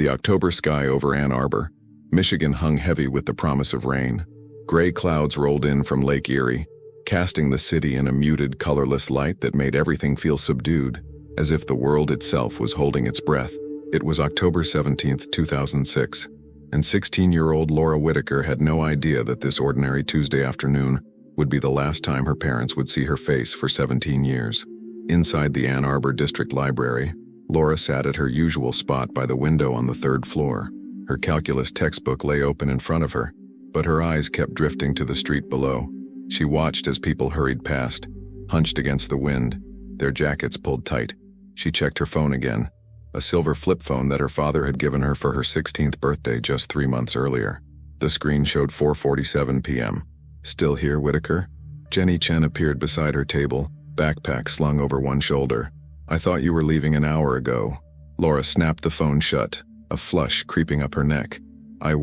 The October sky over Ann Arbor, Michigan hung heavy with the promise of rain. Gray clouds rolled in from Lake Erie, casting the city in a muted, colorless light that made everything feel subdued, as if the world itself was holding its breath. It was October 17, 2006, and 16-year-old Laura Whitaker had no idea that this ordinary Tuesday afternoon would be the last time her parents would see her face for 17 years. Inside the Ann Arbor District Library, Laura sat at her usual spot by the window on the third floor. Her calculus textbook lay open in front of her, but her eyes kept drifting to the street below. She watched as people hurried past, hunched against the wind, their jackets pulled tight. She checked her phone again, a silver flip phone that her father had given her for her 16th birthday just 3 months earlier. The screen showed 4:47 p.m. "Still here, Whitaker?" Jenny Chen appeared beside her table, backpack slung over one shoulder. "I thought you were leaving an hour ago." Laura snapped the phone shut, a flush creeping up her neck. I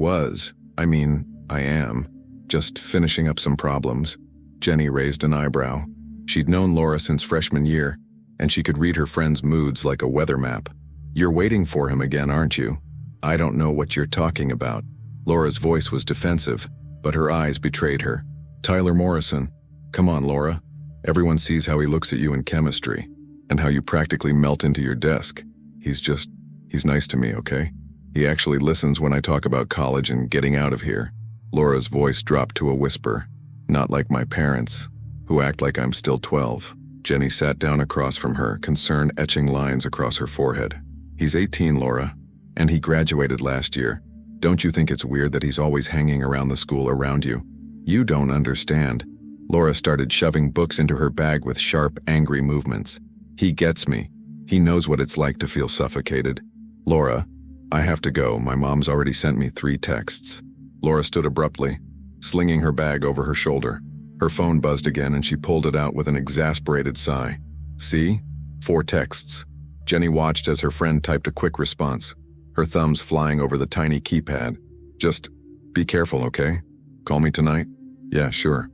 am. Just finishing up some problems." Jenny raised an eyebrow. She'd known Laura since freshman year, and she could read her friend's moods like a weather map. "You're waiting for him again, aren't you?" "I don't know what you're talking about." Laura's voice was defensive, but her eyes betrayed her. "Tyler Morrison. Come on, Laura. Everyone sees how he looks at you in chemistry, and how you practically melt into your desk. He's nice to me, okay? He actually listens when I talk about college and getting out of here." Laura's voice dropped to a whisper. "Not like my parents, who act like I'm still 12. Jenny sat down across from her, concern etching lines across her forehead. "He's 18, Laura, and he graduated last year. Don't you think it's weird that he's always hanging around the school around you?" "You don't understand." Laura started shoving books into her bag with sharp, angry movements. "He gets me. He knows what it's like to feel suffocated." "Laura, I have to go. My mom's already sent me 3 texts." Laura stood abruptly, slinging her bag over her shoulder. Her phone buzzed again and she pulled it out with an exasperated sigh. "See? 4 texts." Jenny watched as her friend typed a quick response, her thumbs flying over the tiny keypad. "Just be careful, okay? Call me tonight?" "Yeah, sure."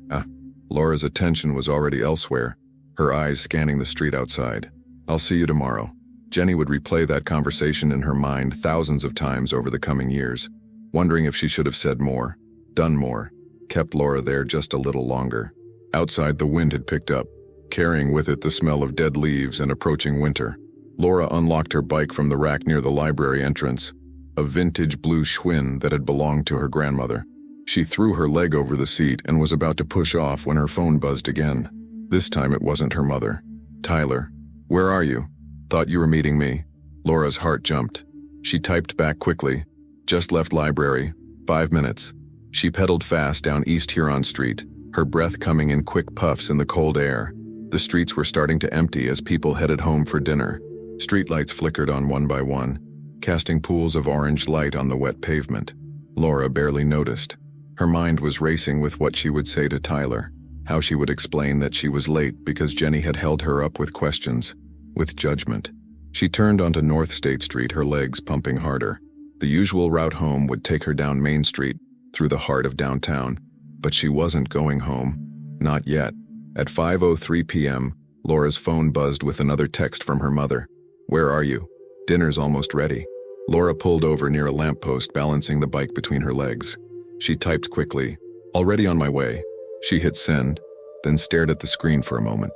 Laura's attention was already elsewhere, her eyes scanning the street outside. "I'll see you tomorrow." Jenny would replay that conversation in her mind thousands of times over the coming years, wondering if she should have said more, done more, kept Laura there just a little longer. Outside, the wind had picked up, carrying with it the smell of dead leaves and approaching winter. Laura unlocked her bike from the rack near the library entrance, a vintage blue Schwinn that had belonged to her grandmother. She threw her leg over the seat and was about to push off when her phone buzzed again. This time it wasn't her mother. "Tyler, where are you? Thought you were meeting me." Laura's heart jumped. She typed back quickly. "Just left library. 5 minutes." She pedaled fast down East Huron Street, her breath coming in quick puffs in the cold air. The streets were starting to empty as people headed home for dinner. Streetlights flickered on one by one, casting pools of orange light on the wet pavement. Laura barely noticed. Her mind was racing with what she would say to Tyler, how she would explain that she was late because Jenny had held her up with questions, with judgment. She turned onto North State Street, her legs pumping harder. The usual route home would take her down Main Street, through the heart of downtown, but she wasn't going home. Not yet. At 5:03 p.m., Laura's phone buzzed with another text from her mother. "Where are you? Dinner's almost ready." Laura pulled over near a lamppost, balancing the bike between her legs. She typed quickly, "Already on my way." She hit send, then stared at the screen for a moment.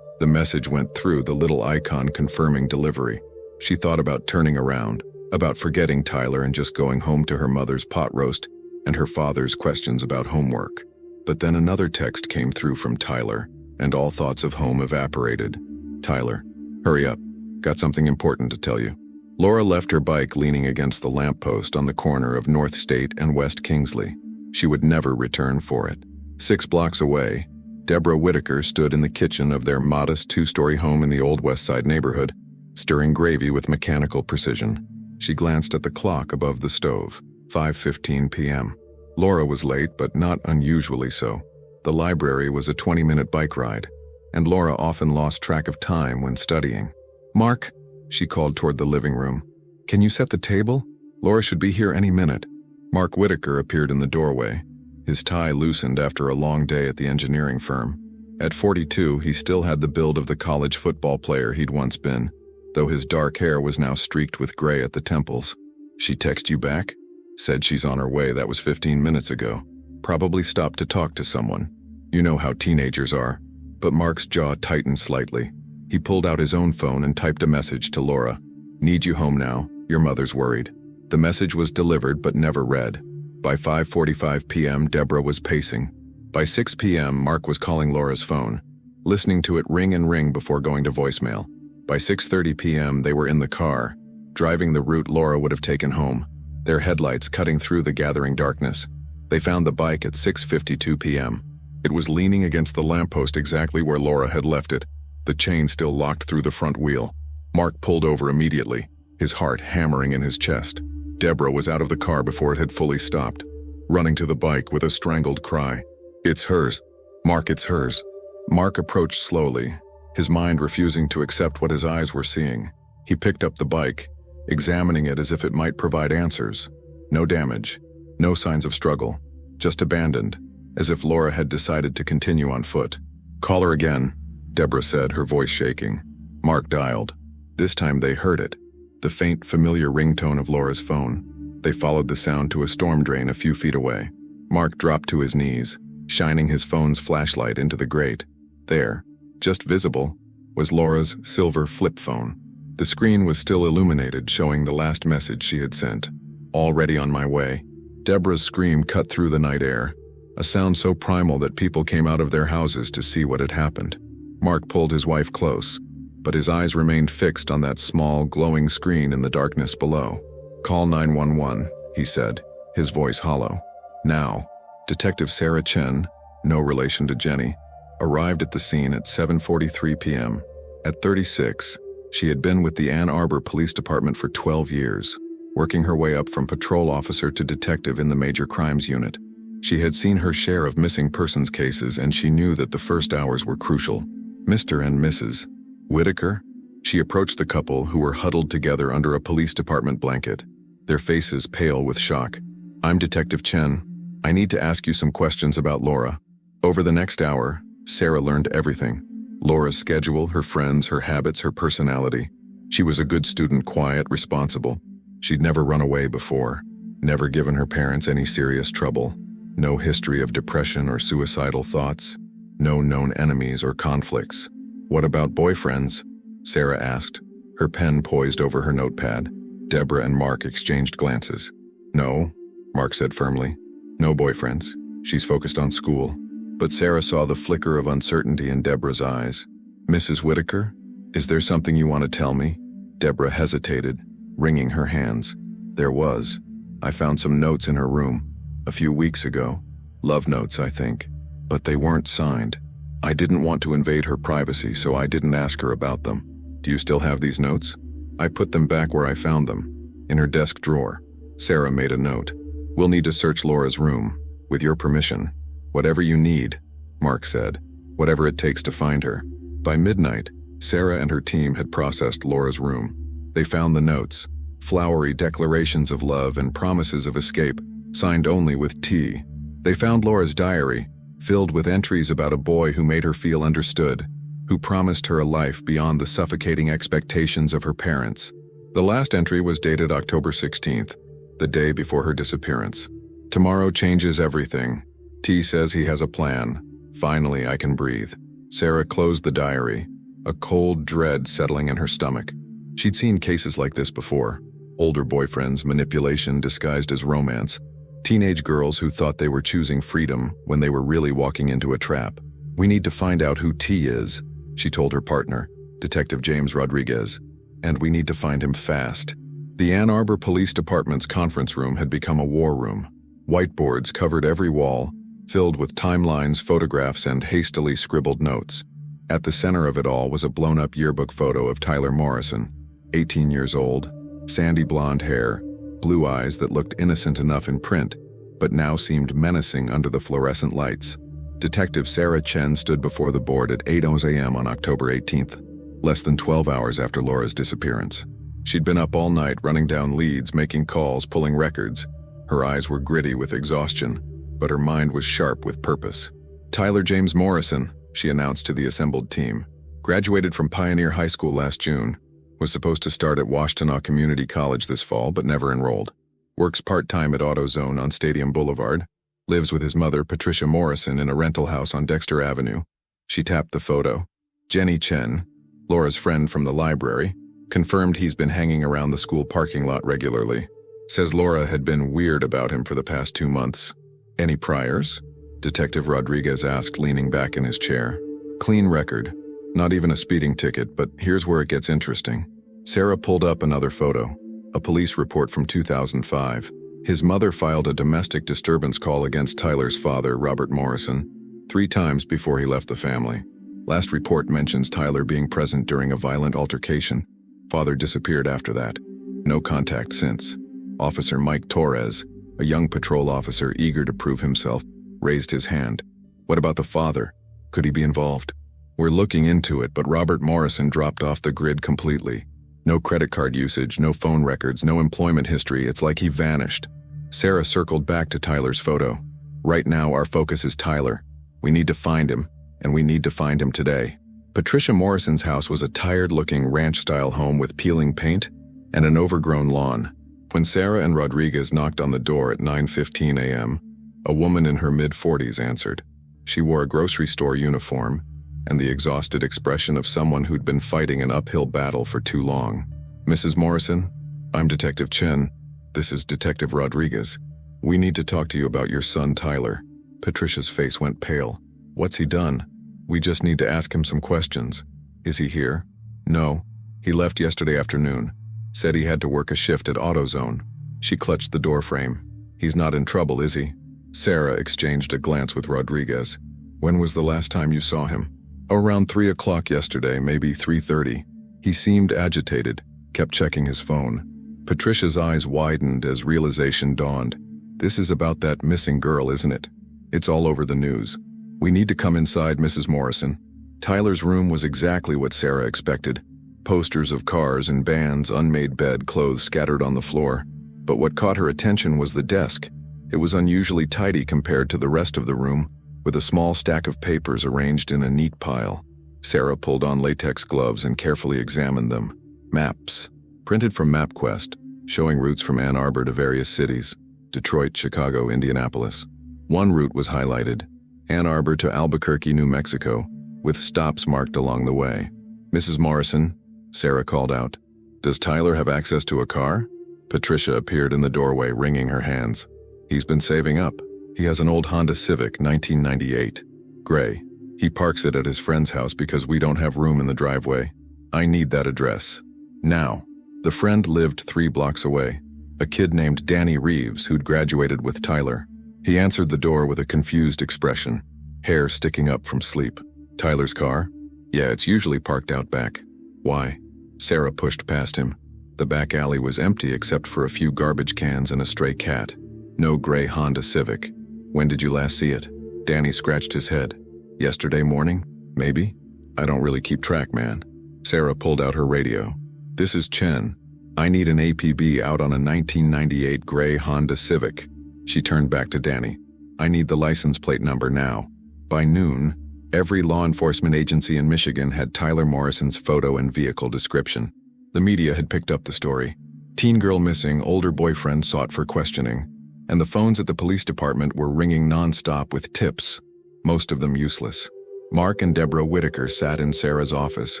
The message went through, the little icon confirming delivery. She thought about turning around, about forgetting Tyler and just going home to her mother's pot roast and her father's questions about homework. But then another text came through from Tyler, and all thoughts of home evaporated. "Tyler, hurry up. Got something important to tell you." Laura left her bike leaning against the lamppost on the corner of North State and West Kingsley. She would never return for it. 6 blocks away, Deborah Whitaker stood in the kitchen of their modest 2-story home in the Old West Side neighborhood, stirring gravy with mechanical precision. She glanced at the clock above the stove, 5:15 p.m. Laura was late, but not unusually so. The library was a 20-minute bike ride, and Laura often lost track of time when studying. "Mark," she called toward the living room. "Can you set the table? Laura should be here any minute." Mark Whitaker appeared in the doorway. His tie loosened after a long day at the engineering firm. At 42, he still had the build of the college football player he'd once been, though his dark hair was now streaked with gray at the temples. She text you back? Said she's on her way, that was 15 minutes ago. Probably stopped to talk to someone. You know how teenagers are. But Mark's jaw tightened slightly. He pulled out his own phone and typed a message to Laura. Need you home now, your mother's worried. The message was delivered but never read. By 5:45 p.m., Deborah was pacing. By 6 p.m., Mark was calling Laura's phone, listening to it ring and ring before going to voicemail. By 6:30 p.m., they were in the car, driving the route Laura would have taken home, their headlights cutting through the gathering darkness. They found the bike at 6:52 p.m. It was leaning against the lamppost exactly where Laura had left it, the chain still locked through the front wheel. Mark pulled over immediately, his heart hammering in his chest. Deborah was out of the car before it had fully stopped, running to the bike with a strangled cry. It's hers. Mark, it's hers. Mark approached slowly, his mind refusing to accept what his eyes were seeing. He picked up the bike, examining it as if it might provide answers. No damage, no signs of struggle, just abandoned, as if Laura had decided to continue on foot. Call her again, Deborah said, her voice shaking. Mark dialed. This time they heard it, the faint, familiar ringtone of Laura's phone. They followed the sound to a storm drain a few feet away. Mark dropped to his knees, shining his phone's flashlight into the grate. There, just visible, was Laura's silver flip phone. The screen was still illuminated, showing the last message she had sent. Already on my way. Deborah's scream cut through the night air, a sound so primal that people came out of their houses to see what had happened. Mark pulled his wife close, but his eyes remained fixed on that small, glowing screen in the darkness below. Call 911, he said, his voice hollow. Now. Detective Sarah Chen, no relation to Jenny, arrived at the scene at 7:43 p.m. At 36, she had been with the Ann Arbor Police Department for 12 years, working her way up from patrol officer to detective in the Major Crimes Unit. She had seen her share of missing persons cases, and she knew that the first hours were crucial. Mr. and Mrs. Whitaker? She approached the couple, who were huddled together under a police department blanket, their faces pale with shock. I'm Detective Chen. I need to ask you some questions about Laura. Over the next hour, Sarah learned everything. Laura's schedule, her friends, her habits, her personality. She was a good student, quiet, responsible. She'd never run away before, never given her parents any serious trouble. No history of depression or suicidal thoughts. No known enemies or conflicts. What about boyfriends? Sarah asked, her pen poised over her notepad. Deborah and Mark exchanged glances. No, Mark said firmly. No boyfriends. She's focused on school. But Sarah saw the flicker of uncertainty in Deborah's eyes. Mrs. Whitaker, is there something you want to tell me? Deborah hesitated, wringing her hands. There was. I found some notes in her room. A few weeks ago. Love notes, I think. But they weren't signed. I didn't want to invade her privacy, so I didn't ask her about them. Do you still have these notes? I put them back where I found them, in her desk drawer. Sarah made a note. We'll need to search Laura's room, with your permission. Whatever you need, Mark said. Whatever it takes to find her. By midnight, Sarah and her team had processed Laura's room. They found the notes, flowery declarations of love and promises of escape, signed only with T. They found Laura's diary, filled with entries about a boy who made her feel understood, who promised her a life beyond the suffocating expectations of her parents. The last entry was dated October 16th, the day before her disappearance. Tomorrow changes everything. T says he has a plan. Finally, I can breathe. Sarah closed the diary, a cold dread settling in her stomach. She'd seen cases like this before. Older boyfriends, manipulation disguised as romance. Teenage girls who thought they were choosing freedom when they were really walking into a trap. We need to find out who T is, she told her partner, Detective James Rodriguez. And we need to find him fast. The Ann Arbor Police Department's conference room had become a war room. Whiteboards covered every wall, filled with timelines, photographs, and hastily scribbled notes. At the center of it all was a blown-up yearbook photo of Tyler Morrison, 18 years old, sandy blonde hair, blue eyes that looked innocent enough in print, but now seemed menacing under the fluorescent lights. Detective Sarah Chen stood before the board at 8:00 a.m. on October 18th, less than 12 hours after Laura's disappearance. She'd been up all night running down leads, making calls, pulling records. Her eyes were gritty with exhaustion, but her mind was sharp with purpose. Tyler James Morrison, she announced to the assembled team, graduated from Pioneer High School last June, Was supposed to start at Washtenaw Community College this fall, but never enrolled. Works part-time at AutoZone on Stadium Boulevard. Lives with his mother, Patricia Morrison, in a rental house on Dexter Avenue. She tapped the photo. Jenny Chen, Laura's friend from the library, confirmed he's been hanging around the school parking lot regularly. Says Laura had been weird about him for the past 2 months. Any priors? Detective Rodriguez asked, leaning back in his chair. Clean record. Not even a speeding ticket, but here's where it gets interesting. Sarah pulled up another photo. A police report from 2005. His mother filed a domestic disturbance call against Tyler's father, Robert Morrison, 3 times before he left the family. Last report mentions Tyler being present during a violent altercation. Father disappeared after that. No contact since. Officer Mike Torres, a young patrol officer eager to prove himself, raised his hand. What about the father? Could he be involved? We're looking into it, but Robert Morrison dropped off the grid completely. No credit card usage, no phone records, no employment history. It's like he vanished. Sarah circled back to Tyler's photo. Right now, our focus is Tyler. We need to find him, and we need to find him today. Patricia Morrison's house was a tired-looking ranch-style home with peeling paint and an overgrown lawn. When Sarah and Rodriguez knocked on the door at 9:15 a.m., a woman in her mid-40s answered. She wore a grocery store uniform and the exhausted expression of someone who'd been fighting an uphill battle for too long. Mrs. Morrison, I'm Detective Chen. This is Detective Rodriguez. We need to talk to you about your son, Tyler. Patricia's face went pale. What's he done? We just need to ask him some questions. Is he here? No. He left yesterday afternoon. Said he had to work a shift at AutoZone. She clutched the doorframe. He's not in trouble, is he? Sarah exchanged a glance with Rodriguez. When was the last time you saw him? Around 3 o'clock yesterday, maybe 3:30. He seemed agitated, kept checking his phone. Patricia's eyes widened as realization dawned. This is about that missing girl, isn't it? It's all over the news. We need to come inside, Mrs. Morrison. Tyler's room was exactly what Sarah expected. Posters of cars and bands, unmade bed, clothes scattered on the floor. But what caught her attention was the desk. It was unusually tidy compared to the rest of the room, with a small stack of papers arranged in a neat pile. Sarah pulled on latex gloves and carefully examined them. Maps, printed from MapQuest, showing routes from Ann Arbor to various cities: Detroit, Chicago, Indianapolis. One route was highlighted: Ann Arbor to Albuquerque, New Mexico, with stops marked along the way. Mrs. Morrison, Sarah called out, does Tyler have access to a car? Patricia appeared in the doorway, wringing her hands. He's been saving up. He has an old Honda Civic, 1998. Gray. He parks it at his friend's house because we don't have room in the driveway. I need that address. Now. The friend lived 3 blocks away. A kid named Danny Reeves, who'd graduated with Tyler. He answered the door with a confused expression, hair sticking up from sleep. Tyler's car? Yeah, it's usually parked out back. Why? Sarah pushed past him. The back alley was empty except for a few garbage cans and a stray cat. No gray Honda Civic. When did you last see it? Danny scratched his head. Yesterday morning? Maybe? I don't really keep track, man. Sarah pulled out her radio. This is Chen. I need an APB out on a 1998 gray Honda Civic. She turned back to Danny. I need the license plate number now. By noon, every law enforcement agency in Michigan had Tyler Morrison's photo and vehicle description. The media had picked up the story. Teen girl missing, older boyfriend sought for questioning. And the phones at the police department were ringing nonstop with tips, most of them useless. Mark and Deborah Whitaker sat in Sarah's office,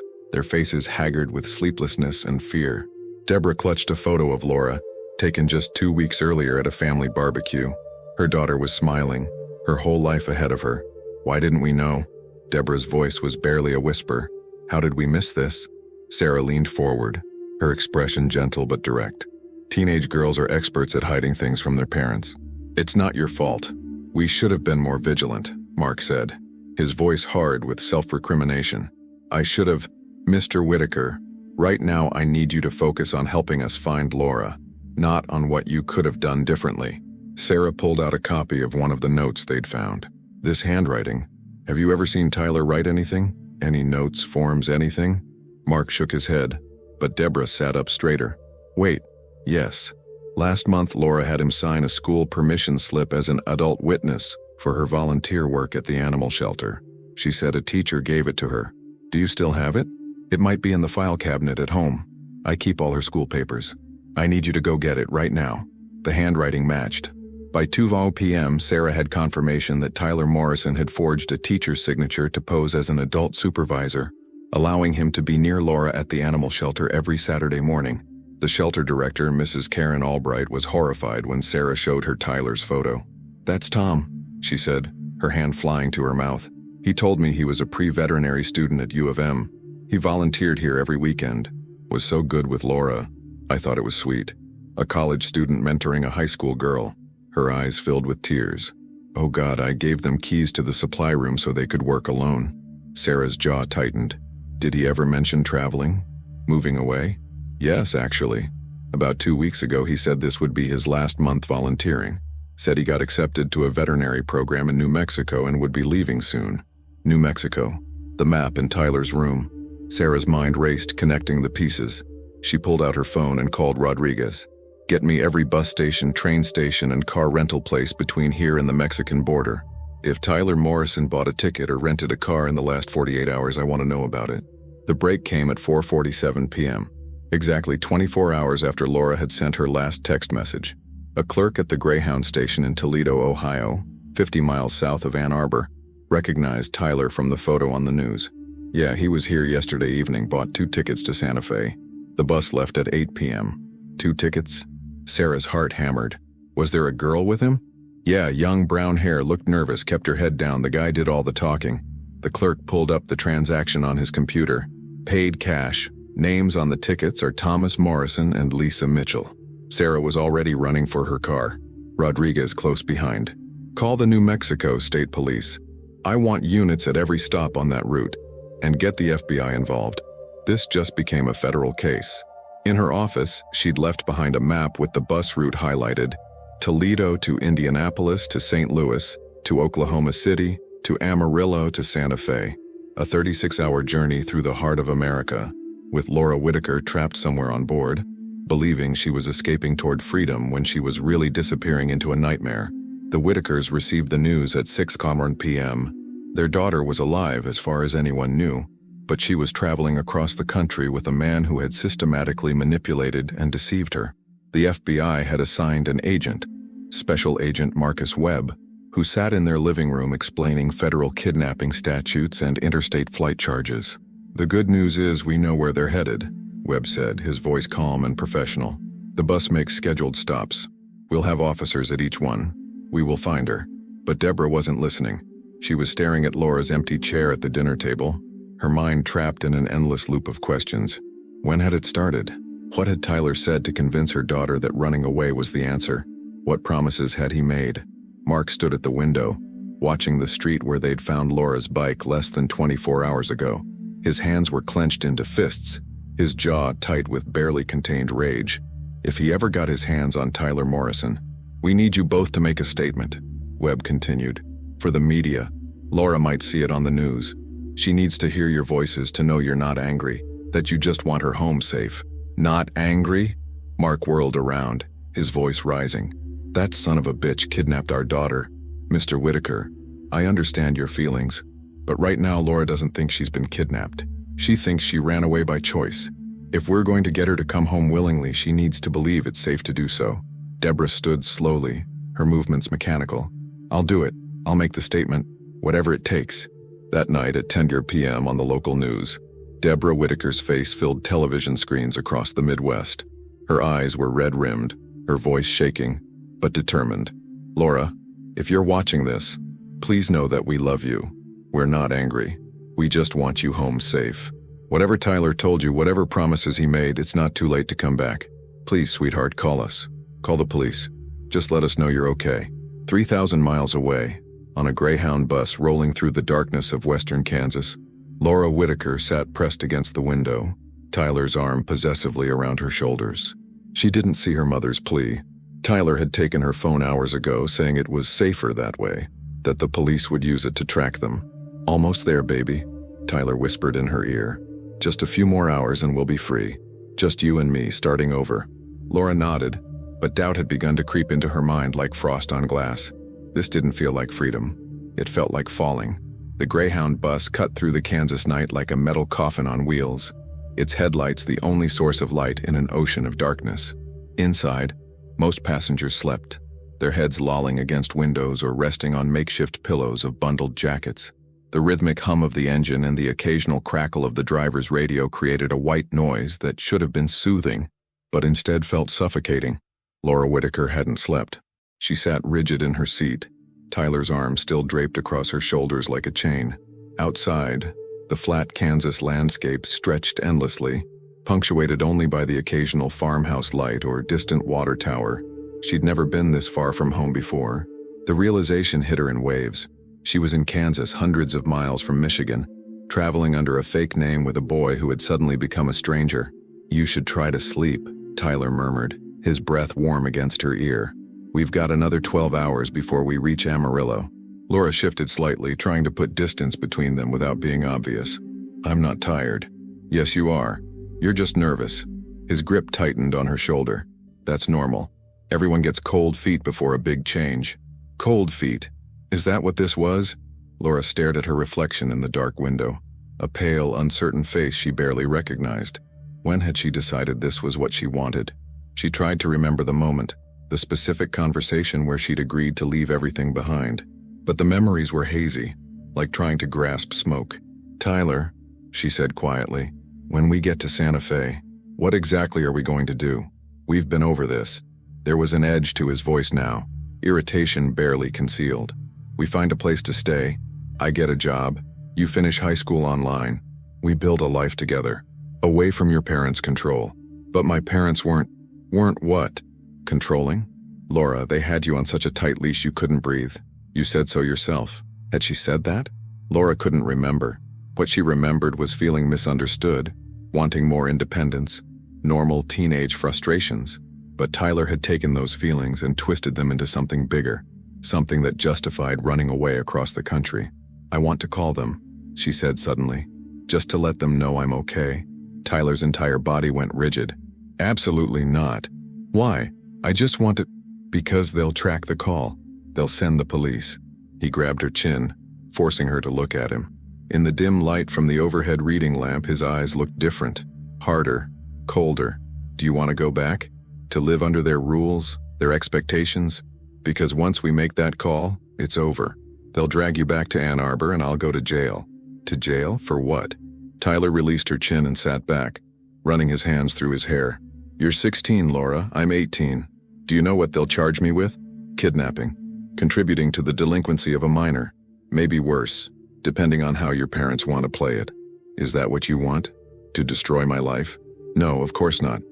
their faces haggard with sleeplessness and fear. Deborah clutched a photo of Laura, taken just 2 weeks earlier at a family barbecue. Her daughter was smiling, her whole life ahead of her. Why didn't we know? Deborah's voice was barely a whisper. How did we miss this? Sarah leaned forward, her expression gentle but direct. Teenage girls are experts at hiding things from their parents. It's not your fault. We should have been more vigilant, Mark said, his voice hard with self-recrimination. I should have. Mr. Whitaker, right now I need you to focus on helping us find Laura, not on what you could have done differently. Sarah pulled out a copy of one of the notes they'd found. This handwriting. Have you ever seen Tyler write anything? Any notes, forms, anything? Mark shook his head, but Deborah sat up straighter. Wait. Yes. Last month, Laura had him sign a school permission slip as an adult witness for her volunteer work at the animal shelter. She said a teacher gave it to her. Do you still have it? It might be in the file cabinet at home. I keep all her school papers. I need you to go get it right now." The handwriting matched. By 2 p.m., Sarah had confirmation that Tyler Morrison had forged a teacher's signature to pose as an adult supervisor, allowing him to be near Laura at the animal shelter every Saturday morning. The shelter director, Mrs. Karen Albright, was horrified when Sarah showed her Tyler's photo. "That's Tom," she said, her hand flying to her mouth. "He told me he was a pre-veterinary student at U of M. He volunteered here every weekend. Was so good with Laura. I thought it was sweet. A college student mentoring a high school girl." Her eyes filled with tears. "Oh God, I gave them keys to the supply room so they could work alone." Sarah's jaw tightened. "Did he ever mention traveling? Moving away?" "Yes, actually. About 2 weeks ago he said this would be his last month volunteering. Said he got accepted to a veterinary program in New Mexico and would be leaving soon." New Mexico. The map in Tyler's room. Sarah's mind raced, connecting the pieces. She pulled out her phone and called Rodriguez. "Get me every bus station, train station, and car rental place between here and the Mexican border. If Tyler Morrison bought a ticket or rented a car in the last 48 hours, I want to know about it." The break came at 4:47 p.m., exactly 24 hours after Laura had sent her last text message. A clerk at the Greyhound station in Toledo, Ohio, 50 miles south of Ann Arbor, recognized Tyler from the photo on the news. "Yeah, he was here yesterday evening, bought 2 tickets to Santa Fe. The bus left at 8 p.m. 2 tickets? Sarah's heart hammered. "Was there a girl with him?" "Yeah, young brown hair, looked nervous, kept her head down. The guy did all the talking." The clerk pulled up the transaction on his computer. Paid cash. Names on the tickets are Thomas Morrison and Lisa Mitchell. Sarah was already running for her car. Rodriguez close behind. "Call the New Mexico State Police. I want units at every stop on that route. And get the FBI involved." This just became a federal case. In her office, she'd left behind a map with the bus route highlighted: Toledo to Indianapolis to St. Louis, to Oklahoma City, to Amarillo to Santa Fe. A 36-hour journey through the heart of America, with Laura Whitaker trapped somewhere on board, believing she was escaping toward freedom when she was really disappearing into a nightmare. The Whitakers received the news at 6 p.m. Their daughter was alive as far as anyone knew, but she was traveling across the country with a man who had systematically manipulated and deceived her. The FBI had assigned an agent, Special Agent Marcus Webb, who sat in their living room explaining federal kidnapping statutes and interstate flight charges. "The good news is we know where they're headed," Webb said, his voice calm and professional. "The bus makes scheduled stops. We'll have officers at each one. We will find her." But Deborah wasn't listening. She was staring at Laura's empty chair at the dinner table, her mind trapped in an endless loop of questions. When had it started? What had Tyler said to convince her daughter that running away was the answer? What promises had he made? Mark stood at the window, watching the street where they'd found Laura's bike less than 24 hours ago. His hands were clenched into fists, his jaw tight with barely contained rage. If he ever got his hands on Tyler Morrison. "We need you both to make a statement," Webb continued. "For the media. Laura might see it on the news. She needs to hear your voices to know you're not angry, that you just want her home safe." "Not angry?" Mark whirled around, his voice rising. "That son of a bitch kidnapped our daughter. Mr. Whitaker, I understand your feelings, but right now Laura doesn't think she's been kidnapped. She thinks she ran away by choice. If we're going to get her to come home willingly, she needs to believe it's safe to do so." Deborah stood slowly, her movements mechanical. "I'll do it. I'll make the statement, whatever it takes." That night at 10 p.m. on the local news, Deborah Whitaker's face filled television screens across the Midwest. Her eyes were red-rimmed, her voice shaking, but determined. "Laura, if you're watching this, please know that we love you. We're not angry. We just want you home safe. Whatever Tyler told you, whatever promises he made, it's not too late to come back. Please, sweetheart, call us. Call the police. Just let us know you're okay." 3,000 miles away, on a Greyhound bus rolling through the darkness of western Kansas, Laura Whitaker sat pressed against the window, Tyler's arm possessively around her shoulders. She didn't see her mother's plea. Tyler had taken her phone hours ago, saying it was safer that way, that the police would use it to track them. "Almost there, baby," Tyler whispered in her ear. "Just a few more hours and we'll be free. Just you and me, starting over." Laura nodded, but doubt had begun to creep into her mind like frost on glass. This didn't feel like freedom. It felt like falling. The Greyhound bus cut through the Kansas night like a metal coffin on wheels. its headlights the only source of light in an ocean of darkness. Inside, most passengers slept, their heads lolling against windows or resting on makeshift pillows of bundled jackets. The rhythmic hum of the engine and the occasional crackle of the driver's radio created a white noise that should have been soothing, but instead felt suffocating. Laura Whitaker hadn't slept. She sat rigid in her seat, Tyler's arm still draped across her shoulders like a chain. Outside, the flat Kansas landscape stretched endlessly, punctuated only by the occasional farmhouse light or distant water tower. She'd never been this far from home before. The realization hit her in waves. She was in Kansas, hundreds of miles from Michigan, traveling under a fake name with a boy who had suddenly become a stranger. "You should try to sleep," Tyler murmured, his breath warm against her ear. "We've got another 12 hours before we reach Amarillo." Laura shifted slightly, trying to put distance between them without being obvious. "I'm not tired." "Yes, you are. You're just nervous." His grip tightened on her shoulder. "That's normal. Everyone gets cold feet before a big change." Cold feet? Is that what this was? Laura stared at her reflection in the dark window, a pale, uncertain face she barely recognized. When had she decided this was what she wanted? She tried to remember the moment, the specific conversation where she'd agreed to leave everything behind. But the memories were hazy, like trying to grasp smoke. "Tyler," she said quietly, "when we get to Santa Fe, what exactly are we going to do? We've been over this." There was an edge to his voice now, irritation barely concealed. "We find a place to stay. I get a job. You finish high school online. We build a life together, away from your parents' control." "But my parents weren't what? Controlling?" "Laura, they had you on such a tight leash you couldn't breathe. You said so yourself." Had she said that? Laura couldn't remember. What she remembered was feeling misunderstood, wanting more independence, normal teenage frustrations. But Tyler had taken those feelings and twisted them into something bigger, something that justified running away across the country. "I want to call them," she said suddenly, "just to let them know I'm okay." Tyler's entire body went rigid. "Absolutely not." "Why?" "I just want to—" "Because they'll track the call. They'll send the police." He grabbed her chin, forcing her to look at him. In the dim light from the overhead reading lamp, his eyes looked different, harder, colder. "Do you want to go back? To live under their rules, their expectations? Because once we make that call, it's over. They'll drag you back to Ann Arbor and I'll go to jail." "To jail? For what?" Tyler released her chin and sat back, running his hands through his hair. "You're 16, Laura. I'm 18. Do you know what they'll charge me with? Kidnapping. Contributing to the delinquency of a minor. Maybe worse, depending on how your parents want to play it." "Is that what you want? To destroy my life?" "No, of course not.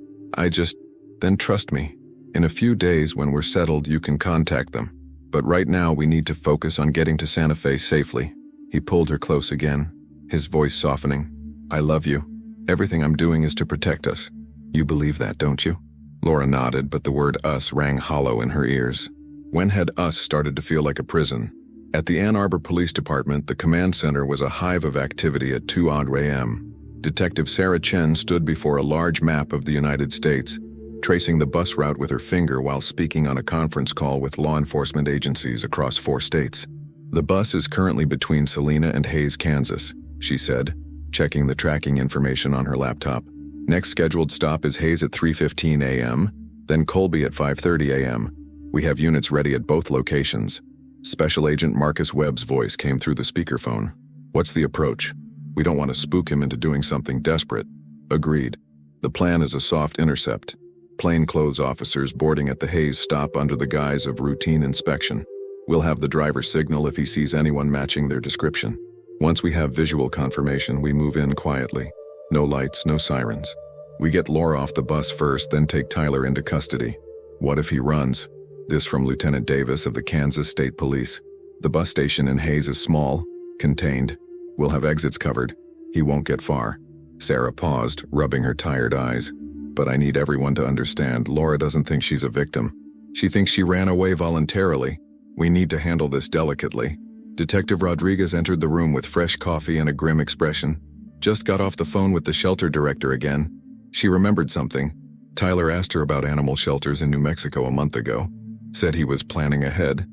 Then trust me. In a few days when we're settled, you can contact them. But right now we need to focus on getting to Santa Fe safely." He pulled her close again, his voice softening. "I love you. Everything I'm doing is to protect us. You believe that, don't you?" Laura nodded, but the word "us" rang hollow in her ears. When had "us" started to feel like a prison? At the Ann Arbor Police Department, the command center was a hive of activity at 2 a.m. Detective Sarah Chen stood before a large map of the United States, tracing the bus route with her finger while speaking on a conference call with law enforcement agencies across 4 states. "The bus is currently between Salina and Hays, Kansas," she said, checking the tracking information on her laptop. "Next scheduled stop is Hays at 3:15 a.m., then Colby at 5:30 a.m. We have units ready at both locations." Special Agent Marcus Webb's voice came through the speakerphone. "What's the approach? We don't want to spook him into doing something desperate." "Agreed. The plan is a soft intercept. Plainclothes officers boarding at the Hays stop under the guise of routine inspection. We'll have the driver signal if he sees anyone matching their description. Once we have visual confirmation, we move in quietly. No lights, no sirens. We get Laura off the bus first, then take Tyler into custody. What if he runs?" This from Lieutenant Davis of the Kansas State Police. "The bus station in Hays is small, contained. We'll have exits covered. He won't get far." Sarah paused, rubbing her tired eyes. "But I need everyone to understand, Laura doesn't think she's a victim. She thinks she ran away voluntarily. We need to handle this delicately." Detective Rodriguez entered the room with fresh coffee and a grim expression. "Just got off the phone with the shelter director again." She remembered something. Tyler asked her about animal shelters in New Mexico a month ago. Said he was planning ahead.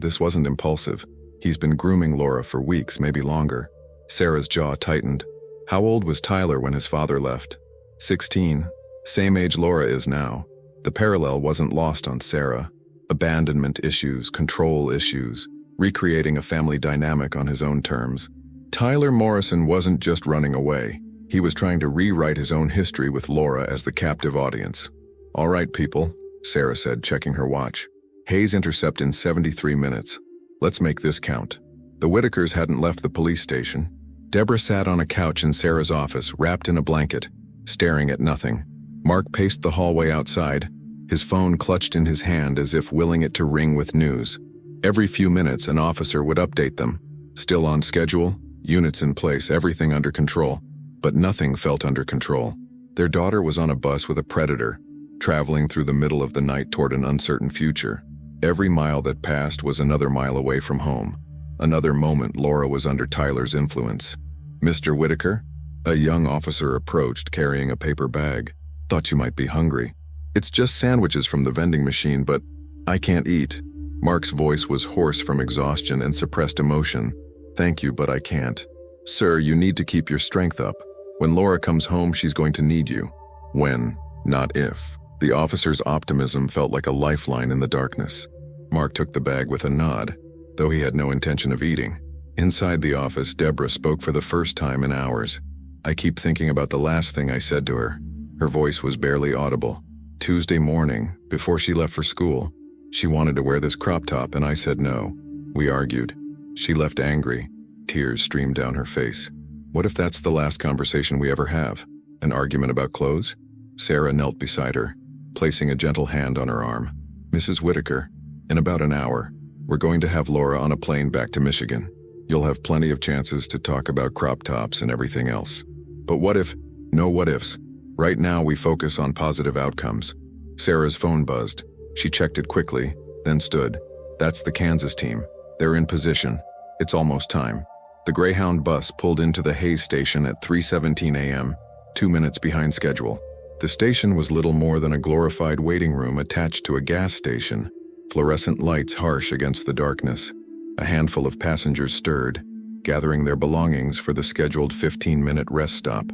This wasn't impulsive. He's been grooming Laura for weeks, maybe longer. Sarah's jaw tightened. How old was Tyler when his father left? 16. Same age Laura is now. The parallel wasn't lost on Sarah. Abandonment issues, control issues, recreating a family dynamic on his own terms. Tyler Morrison wasn't just running away. He was trying to rewrite his own history with Laura as the captive audience. All right, people, Sarah said, checking her watch. Hayes intercept in 73 minutes. Let's make this count. The Whitakers hadn't left the police station. Deborah sat on a couch in Sarah's office, wrapped in a blanket, staring at nothing. Mark paced the hallway outside, his phone clutched in his hand as if willing it to ring with news. Every few minutes, an officer would update them. Still on schedule, units in place, everything under control. But nothing felt under control. Their daughter was on a bus with a predator, traveling through the middle of the night toward an uncertain future. Every mile that passed was another mile away from home. Another moment Laura was under Tyler's influence. Mr. Whitaker? A young officer approached, carrying a paper bag. Thought you might be hungry. It's just sandwiches from the vending machine, but I can't eat. Mark's voice was hoarse from exhaustion and suppressed emotion. Thank you, but I can't. Sir, you need to keep your strength up. When Laura comes home, she's going to need you. When, not if. The officer's optimism felt like a lifeline in the darkness. Mark took the bag with a nod, though he had no intention of eating. Inside the office, Deborah spoke for the first time in hours. I keep thinking about the last thing I said to her. Her voice was barely audible. Tuesday morning, before she left for school, she wanted to wear this crop top and I said no. We argued. She left angry. Tears streamed down her face. What if that's the last conversation we ever have? An argument about clothes? Sarah knelt beside her, placing a gentle hand on her arm. Mrs. Whitaker, in about an hour, we're going to have Laura on a plane back to Michigan. You'll have plenty of chances to talk about crop tops and everything else. But what if? No what ifs. Right now we focus on positive outcomes. Sarah's phone buzzed. She checked it quickly, then stood. That's the Kansas team. They're in position. It's almost time. The Greyhound bus pulled into the Hayes station at 3:17 a.m., 2 minutes behind schedule. The station was little more than a glorified waiting room attached to a gas station, fluorescent lights harsh against the darkness. A handful of passengers stirred, gathering their belongings for the scheduled 15-minute rest stop.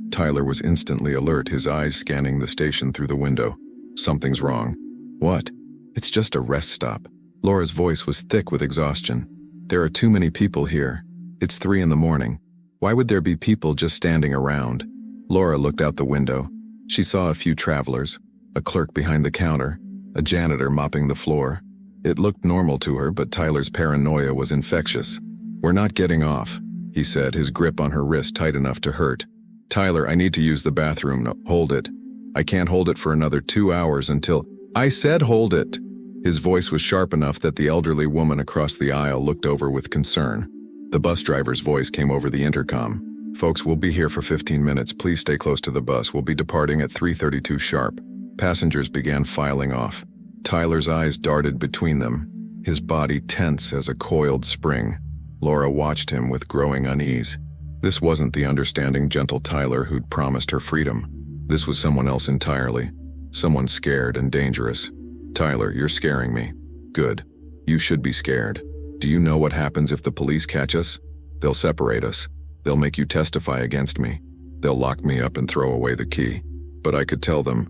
Tyler was instantly alert, his eyes scanning the station through the window. Something's wrong. What? It's just a rest stop. Laura's voice was thick with exhaustion. There are too many people here. It's 3 in the morning. Why would there be people just standing around? Laura looked out the window. She saw a few travelers, a clerk behind the counter, a janitor mopping the floor. It looked normal to her, but Tyler's paranoia was infectious. We're not getting off, he said, his grip on her wrist tight enough to hurt. Tyler, I need to use the bathroom. No, hold it. I can't hold it for another 2 hours until... I said hold it. His voice was sharp enough that the elderly woman across the aisle looked over with concern. The bus driver's voice came over the intercom. Folks, we'll be here for 15 minutes. Please stay close to the bus. We'll be departing at 3:32 sharp. Passengers began filing off. Tyler's eyes darted between them, his body tense as a coiled spring. Laura watched him with growing unease. This wasn't the understanding, gentle Tyler who'd promised her freedom. This was someone else entirely. Someone scared and dangerous. Tyler, you're scaring me. Good. You should be scared. Do you know what happens if the police catch us? They'll separate us. They'll make you testify against me. They'll lock me up and throw away the key. But I could tell them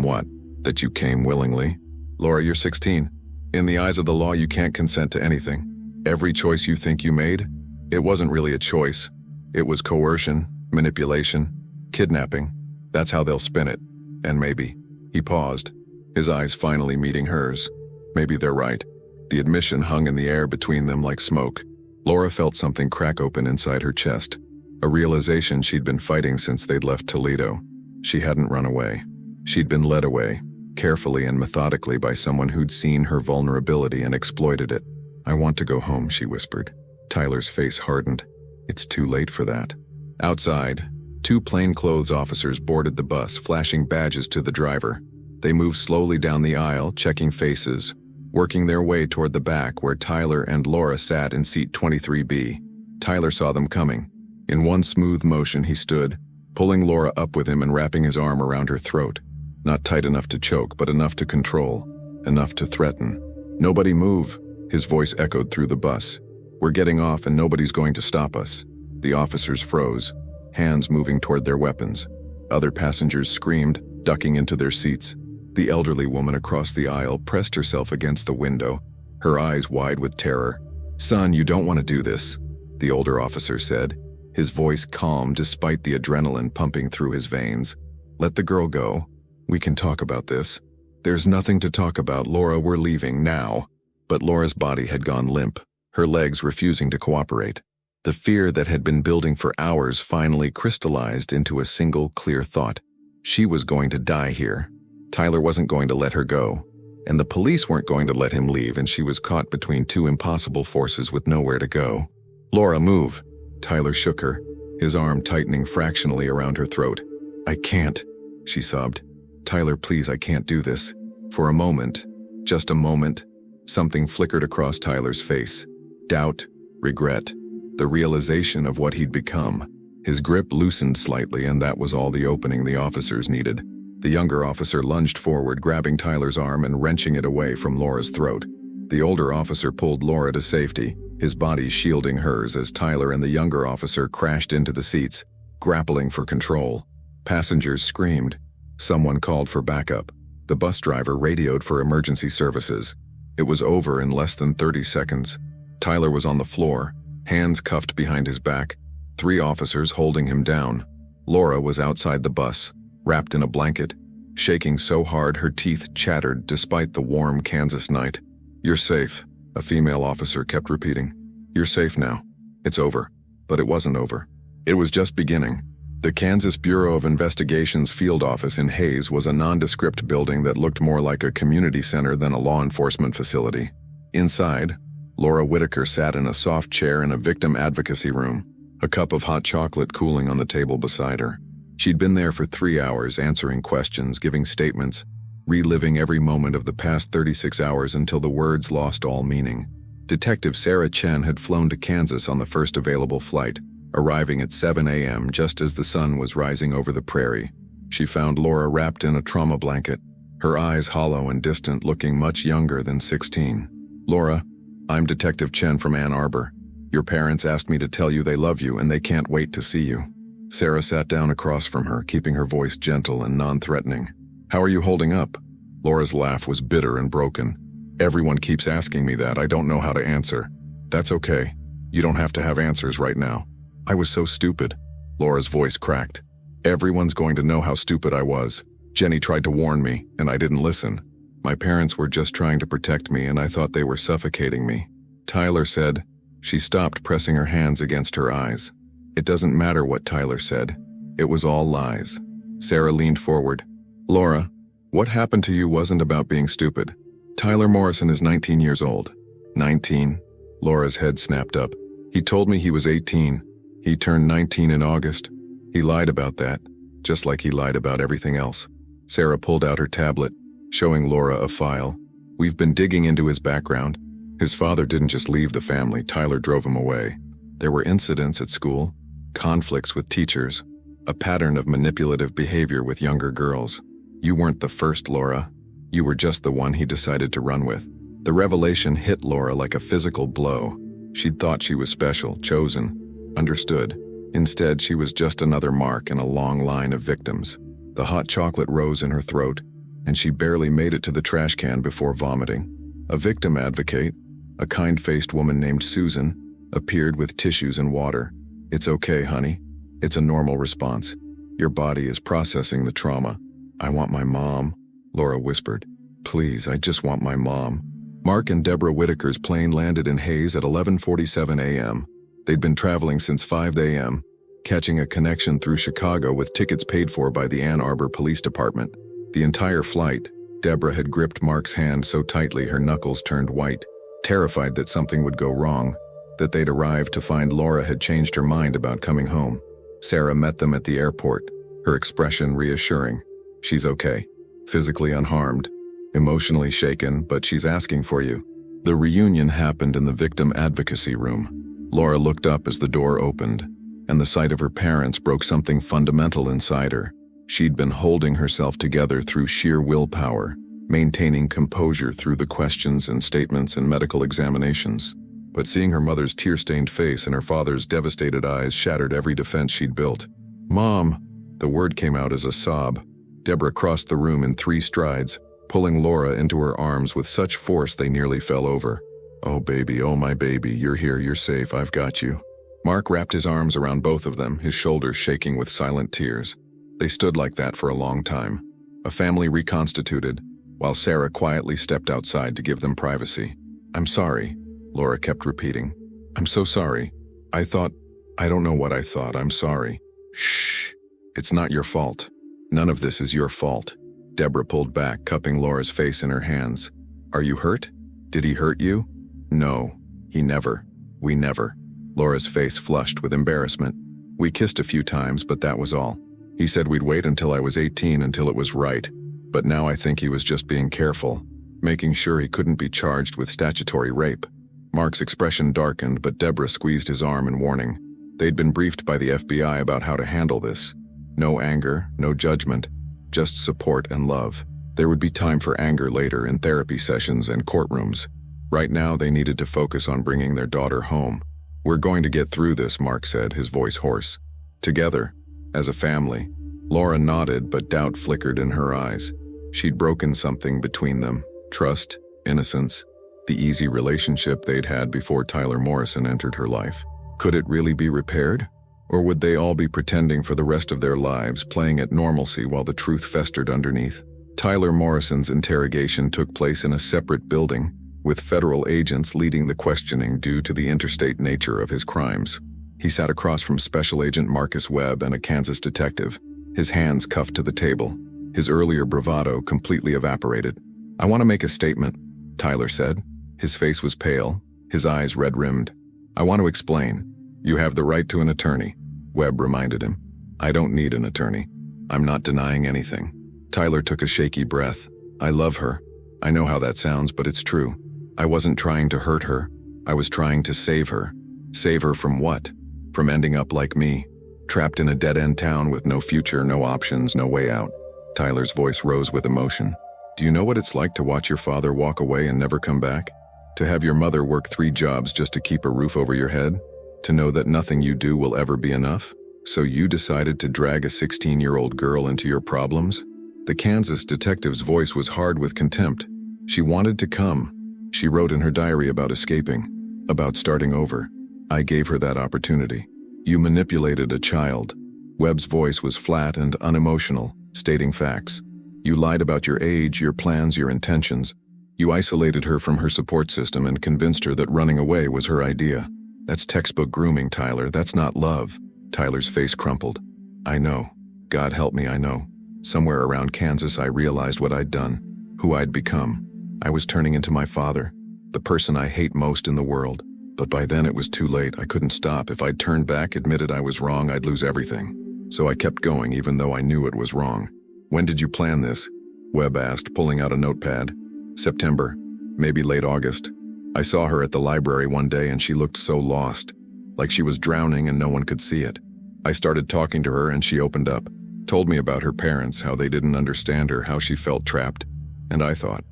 what? That you came willingly? Laura, you're 16. In the eyes of the law, you can't consent to anything. Every choice you think you made, it wasn't really a choice. It was coercion, manipulation, kidnapping. That's how they'll spin it. And maybe. He paused, his eyes finally meeting hers. Maybe they're right. The admission hung in the air between them like smoke. Laura felt something crack open inside her chest. A realization she'd been fighting since they'd left Toledo. She hadn't run away. She'd been led away, carefully and methodically, by someone who'd seen her vulnerability and exploited it. I want to go home, she whispered. Tyler's face hardened. It's too late for that. Outside, 2 plainclothes officers boarded the bus, flashing badges to the driver. They moved slowly down the aisle, checking faces, working their way toward the back where Tyler and Laura sat in seat 23B. Tyler saw them coming. In one smooth motion, he stood, pulling Laura up with him and wrapping his arm around her throat. Not tight enough to choke, but enough to control, enough to threaten. Nobody move, his voice echoed through the bus. We're getting off and nobody's going to stop us. The officers froze, hands moving toward their weapons. Other passengers screamed, ducking into their seats. The elderly woman across the aisle pressed herself against the window, her eyes wide with terror. "Son, you don't want to do this," the older officer said, his voice calm despite the adrenaline pumping through his veins. "Let the girl go. We can talk about this." "There's nothing to talk about, Laura. We're leaving now." But Laura's body had gone limp, her legs refusing to cooperate. The fear that had been building for hours finally crystallized into a single clear thought. She was going to die here. Tyler wasn't going to let her go, and the police weren't going to let him leave, and she was caught between two impossible forces with nowhere to go. "Laura, move." Tyler shook her, his arm tightening fractionally around her throat. "I can't," she sobbed. "Tyler, please, I can't do this." For a moment, just a moment, something flickered across Tyler's face. Doubt, regret, the realization of what he'd become. His grip loosened slightly, and that was all the opening the officers needed. The younger officer lunged forward, grabbing Tyler's arm and wrenching it away from Laura's throat. The older officer pulled Laura to safety, his body shielding hers as Tyler and the younger officer crashed into the seats, grappling for control. Passengers screamed. Someone called for backup. The bus driver radioed for emergency services. It was over in less than 30 seconds. Tyler was on the floor, hands cuffed behind his back, 3 officers holding him down. Laura was outside the bus, wrapped in a blanket, shaking so hard her teeth chattered despite the warm Kansas night. "You're safe," a female officer kept repeating. "You're safe now. It's over." But it wasn't over. It was just beginning. The Kansas Bureau of Investigation's field office in Hays was a nondescript building that looked more like a community center than a law enforcement facility. Inside, Laura Whitaker sat in a soft chair in a victim advocacy room, a cup of hot chocolate cooling on the table beside her. She'd been there for 3 hours, answering questions, giving statements, reliving every moment of the past 36 hours until the words lost all meaning. Detective Sarah Chen had flown to Kansas on the first available flight, arriving at 7 a.m. just as the sun was rising over the prairie. She found Laura wrapped in a trauma blanket, her eyes hollow and distant, looking much younger than 16. "Laura, I'm Detective Chen from Ann Arbor. Your parents asked me to tell you they love you and they can't wait to see you." Sarah sat down across from her, keeping her voice gentle and non-threatening. "How are you holding up?" Laura's laugh was bitter and broken. "Everyone keeps asking me that. I don't know how to answer." "That's okay. You don't have to have answers right now." "I was so stupid." Laura's voice cracked. "Everyone's going to know how stupid I was. Jenny tried to warn me, and I didn't listen. My parents were just trying to protect me, and I thought they were suffocating me." Tyler said. She stopped, pressing her hands against her eyes. It doesn't matter what Tyler said. It was all lies. Sarah leaned forward. "Laura, what happened to you wasn't about being stupid. Tyler Morrison is 19 years old." 19? Laura's head snapped up. "He told me he was 18. He turned 19 in August. He lied about that, just like he lied about everything else." Sarah pulled out her tablet, showing Laura a file. "We've been digging into his background. His father didn't just leave the family, Tyler drove him away. There were incidents at school, conflicts with teachers, a pattern of manipulative behavior with younger girls. You weren't the first, Laura. You were just the one he decided to run with." The revelation hit Laura like a physical blow. She'd thought she was special, chosen, understood. Instead, she was just another mark in a long line of victims. The hot chocolate rose in her throat, and she barely made it to the trash can before vomiting. A victim advocate, a kind-faced woman named Susan, appeared with tissues and water. "It's okay, honey. It's a normal response. Your body is processing the trauma." "I want my mom," Laura whispered. "Please, I just want my mom." Mark and Deborah Whitaker's plane landed in Hays at 11:47 a.m. They'd been traveling since 5 a.m., catching a connection through Chicago with tickets paid for by the Ann Arbor Police Department. The entire flight, Deborah had gripped Mark's hand so tightly her knuckles turned white, terrified that something would go wrong, that they'd arrived to find Laura had changed her mind about coming home. Sarah met them at the airport, her expression reassuring. "She's okay, physically unharmed, emotionally shaken, but she's asking for you." The reunion happened in the victim advocacy room. Laura looked up as the door opened, and the sight of her parents broke something fundamental inside her. She'd been holding herself together through sheer willpower, maintaining composure through the questions and statements and medical examinations. But seeing her mother's tear-stained face and her father's devastated eyes shattered every defense she'd built. "Mom!" The word came out as a sob. Deborah crossed the room in 3 strides, pulling Laura into her arms with such force they nearly fell over. "Oh baby, oh my baby, you're here, you're safe, I've got you." Mark wrapped his arms around both of them, his shoulders shaking with silent tears. They stood like that for a long time, a family reconstituted, while Sarah quietly stepped outside to give them privacy. "I'm sorry," Laura kept repeating. "I'm so sorry. I don't know what I thought, I'm sorry." "Shh. It's not your fault. None of this is your fault." Deborah pulled back, cupping Laura's face in her hands. "Are you hurt? Did he hurt you?" "No. He never. We never." Laura's face flushed with embarrassment. "We kissed a few times, but that was all. He said we'd wait until I was 18 until it was right. But now I think he was just being careful, making sure he couldn't be charged with statutory rape." Mark's expression darkened, but Deborah squeezed his arm in warning. They'd been briefed by the FBI about how to handle this. No anger, no judgment, just support and love. There would be time for anger later in therapy sessions and courtrooms. Right now they needed to focus on bringing their daughter home. "We're going to get through this," Mark said, his voice hoarse. "Together, as a family." Laura nodded, but doubt flickered in her eyes. She'd broken something between them: trust, innocence, the easy relationship they'd had before Tyler Morrison entered her life. Could it really be repaired? Or would they all be pretending for the rest of their lives, playing at normalcy while the truth festered underneath? Tyler Morrison's interrogation took place in a separate building, with federal agents leading the questioning due to the interstate nature of his crimes. He sat across from Special Agent Marcus Webb and a Kansas detective, his hands cuffed to the table. His earlier bravado completely evaporated. "I want to make a statement," Tyler said. His face was pale, his eyes red-rimmed. "I want to explain." "You have the right to an attorney," Webb reminded him. "I don't need an attorney. I'm not denying anything." Tyler took a shaky breath. "I love her. I know how that sounds, but it's true. I wasn't trying to hurt her. I was trying to save her." "Save her from what?" "From ending up like me, trapped in a dead-end town with no future, no options, no way out." Tyler's voice rose with emotion. "Do you know what it's like to watch your father walk away and never come back? To have your mother work 3 jobs just to keep a roof over your head? To know that nothing you do will ever be enough? So you decided to drag a 16-year-old girl into your problems?" The Kansas detective's voice was hard with contempt. "She wanted to come. She wrote in her diary about escaping, about starting over. I gave her that opportunity. You manipulated a child." Webb's voice was flat and unemotional, stating facts. "You lied about your age, your plans, your intentions. You isolated her from her support system and convinced her that running away was her idea. That's textbook grooming, Tyler. That's not love." Tyler's face crumpled. "I know. God help me, I know. Somewhere around Kansas I realized what I'd done, who I'd become. I was turning into my father, the person I hate most in the world. But by then it was too late. I couldn't stop. If I'd turned back, admitted I was wrong, I'd lose everything. So I kept going even though I knew it was wrong." "When did you plan this?" Webb asked, pulling out a notepad. "September, maybe late August. I saw her at the library one day and she looked so lost, like she was drowning and no one could see it. I started talking to her and she opened up, told me about her parents, how they didn't understand her, how she felt trapped. And I thought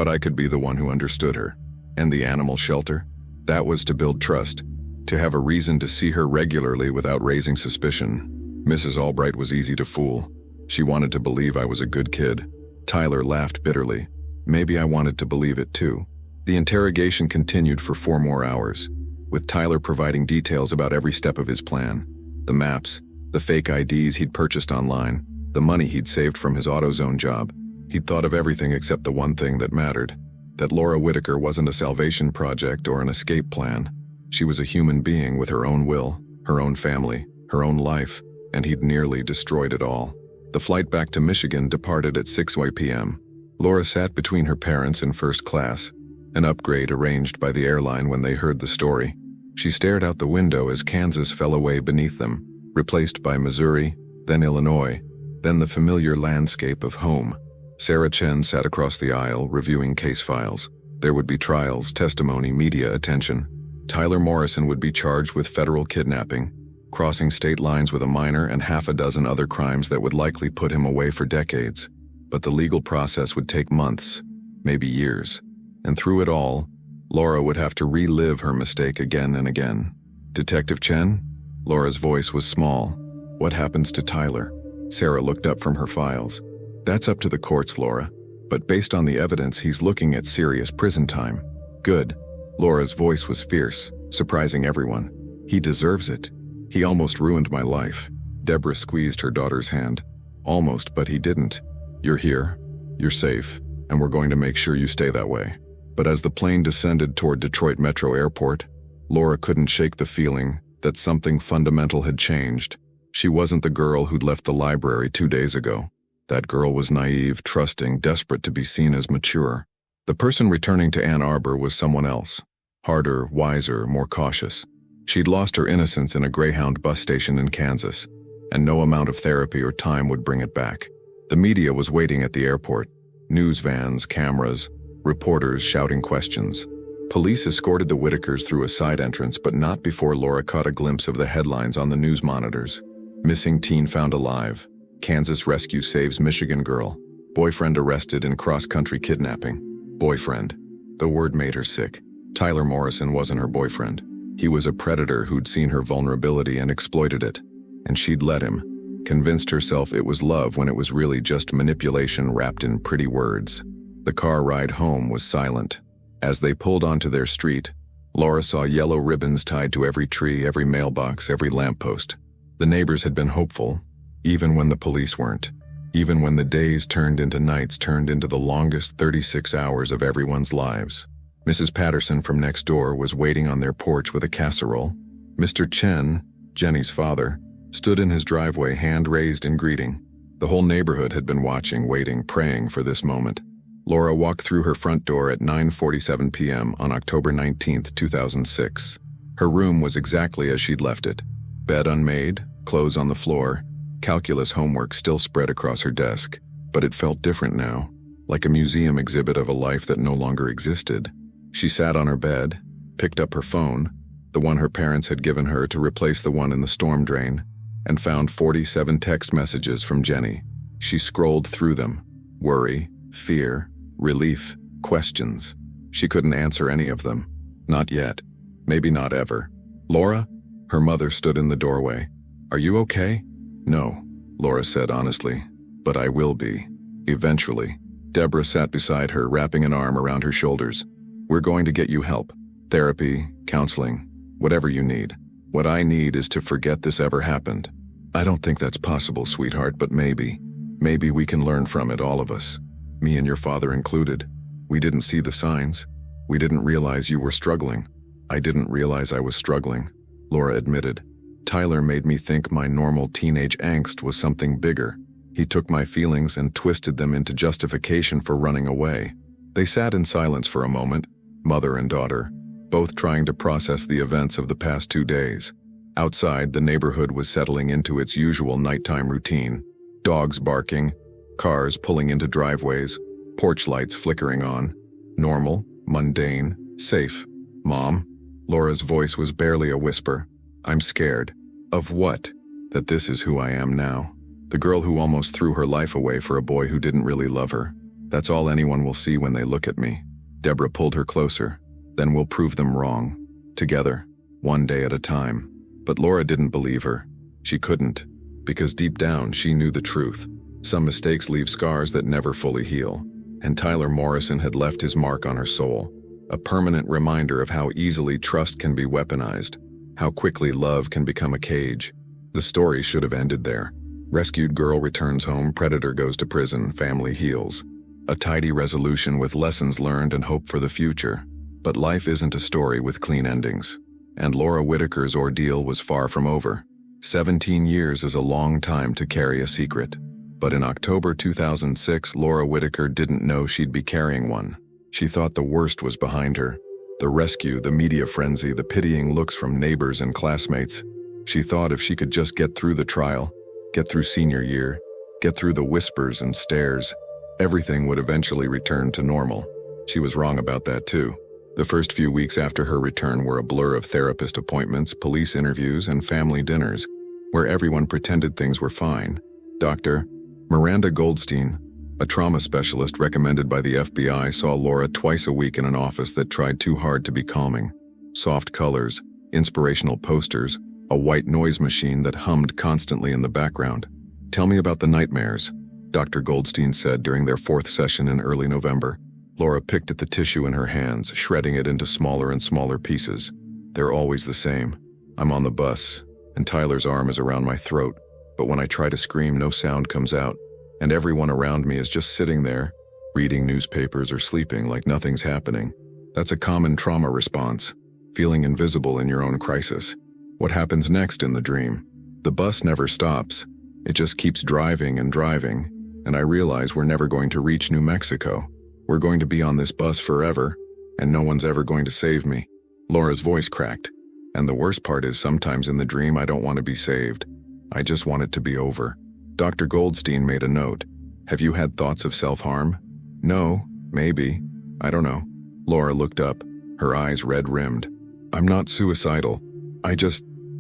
I could be the one who understood her. And the animal shelter? That was to build trust, to have a reason to see her regularly without raising suspicion. Mrs. Albright was easy to fool. She wanted to believe I was a good kid." Tyler laughed bitterly. "Maybe I wanted to believe it too." The interrogation continued for 4 more hours, with Tyler providing details about every step of his plan. The maps, the fake IDs he'd purchased online, the money he'd saved from his AutoZone job. He'd thought of everything except the one thing that mattered, that Laura Whitaker wasn't a salvation project or an escape plan. She was a human being with her own will, her own family, her own life, and he'd nearly destroyed it all. The flight back to Michigan departed at 6 p.m. Laura sat between her parents in first class, an upgrade arranged by the airline when they heard the story. She stared out the window as Kansas fell away beneath them, replaced by Missouri, then Illinois, then the familiar landscape of home. Sarah Chen sat across the aisle, reviewing case files. There would be trials, testimony, media attention. Tyler Morrison would be charged with federal kidnapping, crossing state lines with a minor, and 6 other crimes that would likely put him away for decades. But the legal process would take months, maybe years. And through it all, Laura would have to relive her mistake again and again. "Detective Chen?" Laura's voice was small, What happens to Tyler? Sarah looked up from her files. That's up to the courts, Laura. But based on the evidence, he's looking at serious prison time. Good. Laura's voice was fierce, surprising everyone. He deserves it. He almost ruined my life. Deborah squeezed her daughter's hand. Almost, but he didn't. You're here, you're safe, and we're going to make sure you stay that way. But as the plane descended toward Detroit Metro Airport, Laura couldn't shake the feeling that something fundamental had changed. She wasn't the girl who'd left the library 2 days ago. That girl was naive, trusting, desperate to be seen as mature. The person returning to Ann Arbor was someone else. Harder, wiser, more cautious. She'd lost her innocence in a Greyhound bus station in Kansas, and no amount of therapy or time would bring it back. The media was waiting at the airport. News vans, cameras, reporters shouting questions. Police escorted the Whitakers through a side entrance, but not before Laura caught a glimpse of the headlines on the news monitors. Missing teen found alive. Kansas rescue saves Michigan girl. Boyfriend arrested in cross-country kidnapping. Boyfriend. The word made her sick. Tyler Morrison wasn't her boyfriend. He was a predator who'd seen her vulnerability and exploited it. And she'd let him. Convinced herself it was love when it was really just manipulation wrapped in pretty words. The car ride home was silent. As they pulled onto their street, Laura saw yellow ribbons tied to every tree, every mailbox, every lamppost. The neighbors had been hopeful, even when the police weren't. Even when the days turned into nights, turned into the longest 36 hours of everyone's lives. Mrs. Patterson from next door was waiting on their porch with a casserole. Mr. Chen, Jenny's father, stood in his driveway, hand raised in greeting. The whole neighborhood had been watching, waiting, praying for this moment. Laura walked through her front door at 9:47 p.m. on October 19, 2006. Her room was exactly as she'd left it. Bed unmade, clothes on the floor, calculus homework still spread across her desk. But it felt different now, like a museum exhibit of a life that no longer existed. She sat on her bed, picked up her phone, the one her parents had given her to replace the one in the storm drain, and found 47 text messages from Jenny. She scrolled through them. Worry, fear, relief, questions. She couldn't answer any of them. Not yet. Maybe not ever. Laura? Her mother stood in the doorway. Are you okay? No, Laura said honestly. But I will be. Eventually. Deborah sat beside her, wrapping an arm around her shoulders. We're going to get you help. Therapy, counseling, whatever you need. What I need is to forget this ever happened. I don't think that's possible, sweetheart, but maybe. Maybe we can learn from it, all of us. Me and your father included. We didn't see the signs. We didn't realize you were struggling. I didn't realize I was struggling, Laura admitted. Tyler made me think my normal teenage angst was something bigger. He took my feelings and twisted them into justification for running away. They sat in silence for a moment, mother and daughter, both trying to process the events of the past 2 days. Outside, the neighborhood was settling into its usual nighttime routine. Dogs barking, cars pulling into driveways, porch lights flickering on. Normal, mundane, safe. Mom? Laura's voice was barely a whisper. I'm scared. Of what? That this is who I am now. The girl who almost threw her life away for a boy who didn't really love her. That's all anyone will see when they look at me. Deborah pulled her closer. Then we'll prove them wrong. Together, one day at a time. But Laura didn't believe her. She couldn't. Because deep down, she knew the truth. Some mistakes leave scars that never fully heal. And Tyler Morrison had left his mark on her soul. A permanent reminder of how easily trust can be weaponized. How quickly love can become a cage. The story should have ended there. Rescued girl returns home, predator goes to prison, family heals. A tidy resolution with lessons learned and hope for the future. But life isn't a story with clean endings. And Laura Whitaker's ordeal was far from over. 17 years is a long time to carry a secret. But in October 2006, Laura Whitaker didn't know she'd be carrying one. She thought the worst was behind her. The rescue, the media frenzy, the pitying looks from neighbors and classmates. She thought if she could just get through the trial, get through senior year, get through the whispers and stares, everything would eventually return to normal. She was wrong about that too. The first few weeks after her return were a blur of therapist appointments, police interviews, and family dinners, where everyone pretended things were fine. Dr. Miranda Goldstein, a trauma specialist recommended by the FBI, saw Laura twice a week in an office that tried too hard to be calming. Soft colors, inspirational posters, a white noise machine that hummed constantly in the background. "Tell me about the nightmares," Dr. Goldstein said during their 4th session in early November. Laura picked at the tissue in her hands, shredding it into smaller and smaller pieces. "They're always the same. I'm on the bus, and Tyler's arm is around my throat, but when I try to scream, no sound comes out, and everyone around me is just sitting there, reading newspapers or sleeping like nothing's happening. That's a common trauma response, feeling invisible in your own crisis. What happens next in the dream? The bus never stops. It just keeps driving, and I realize we're never going to reach New Mexico. We're going to be on this bus forever, and no one's ever going to save me." Laura's voice cracked. "And the worst part is sometimes in the dream I don't want to be saved. I just want it to be over." Dr. Goldstein made a note. "Have you had thoughts of self-harm?" "No, maybe. I don't know." Laura looked up, her eyes red-rimmed. "I'm not suicidal.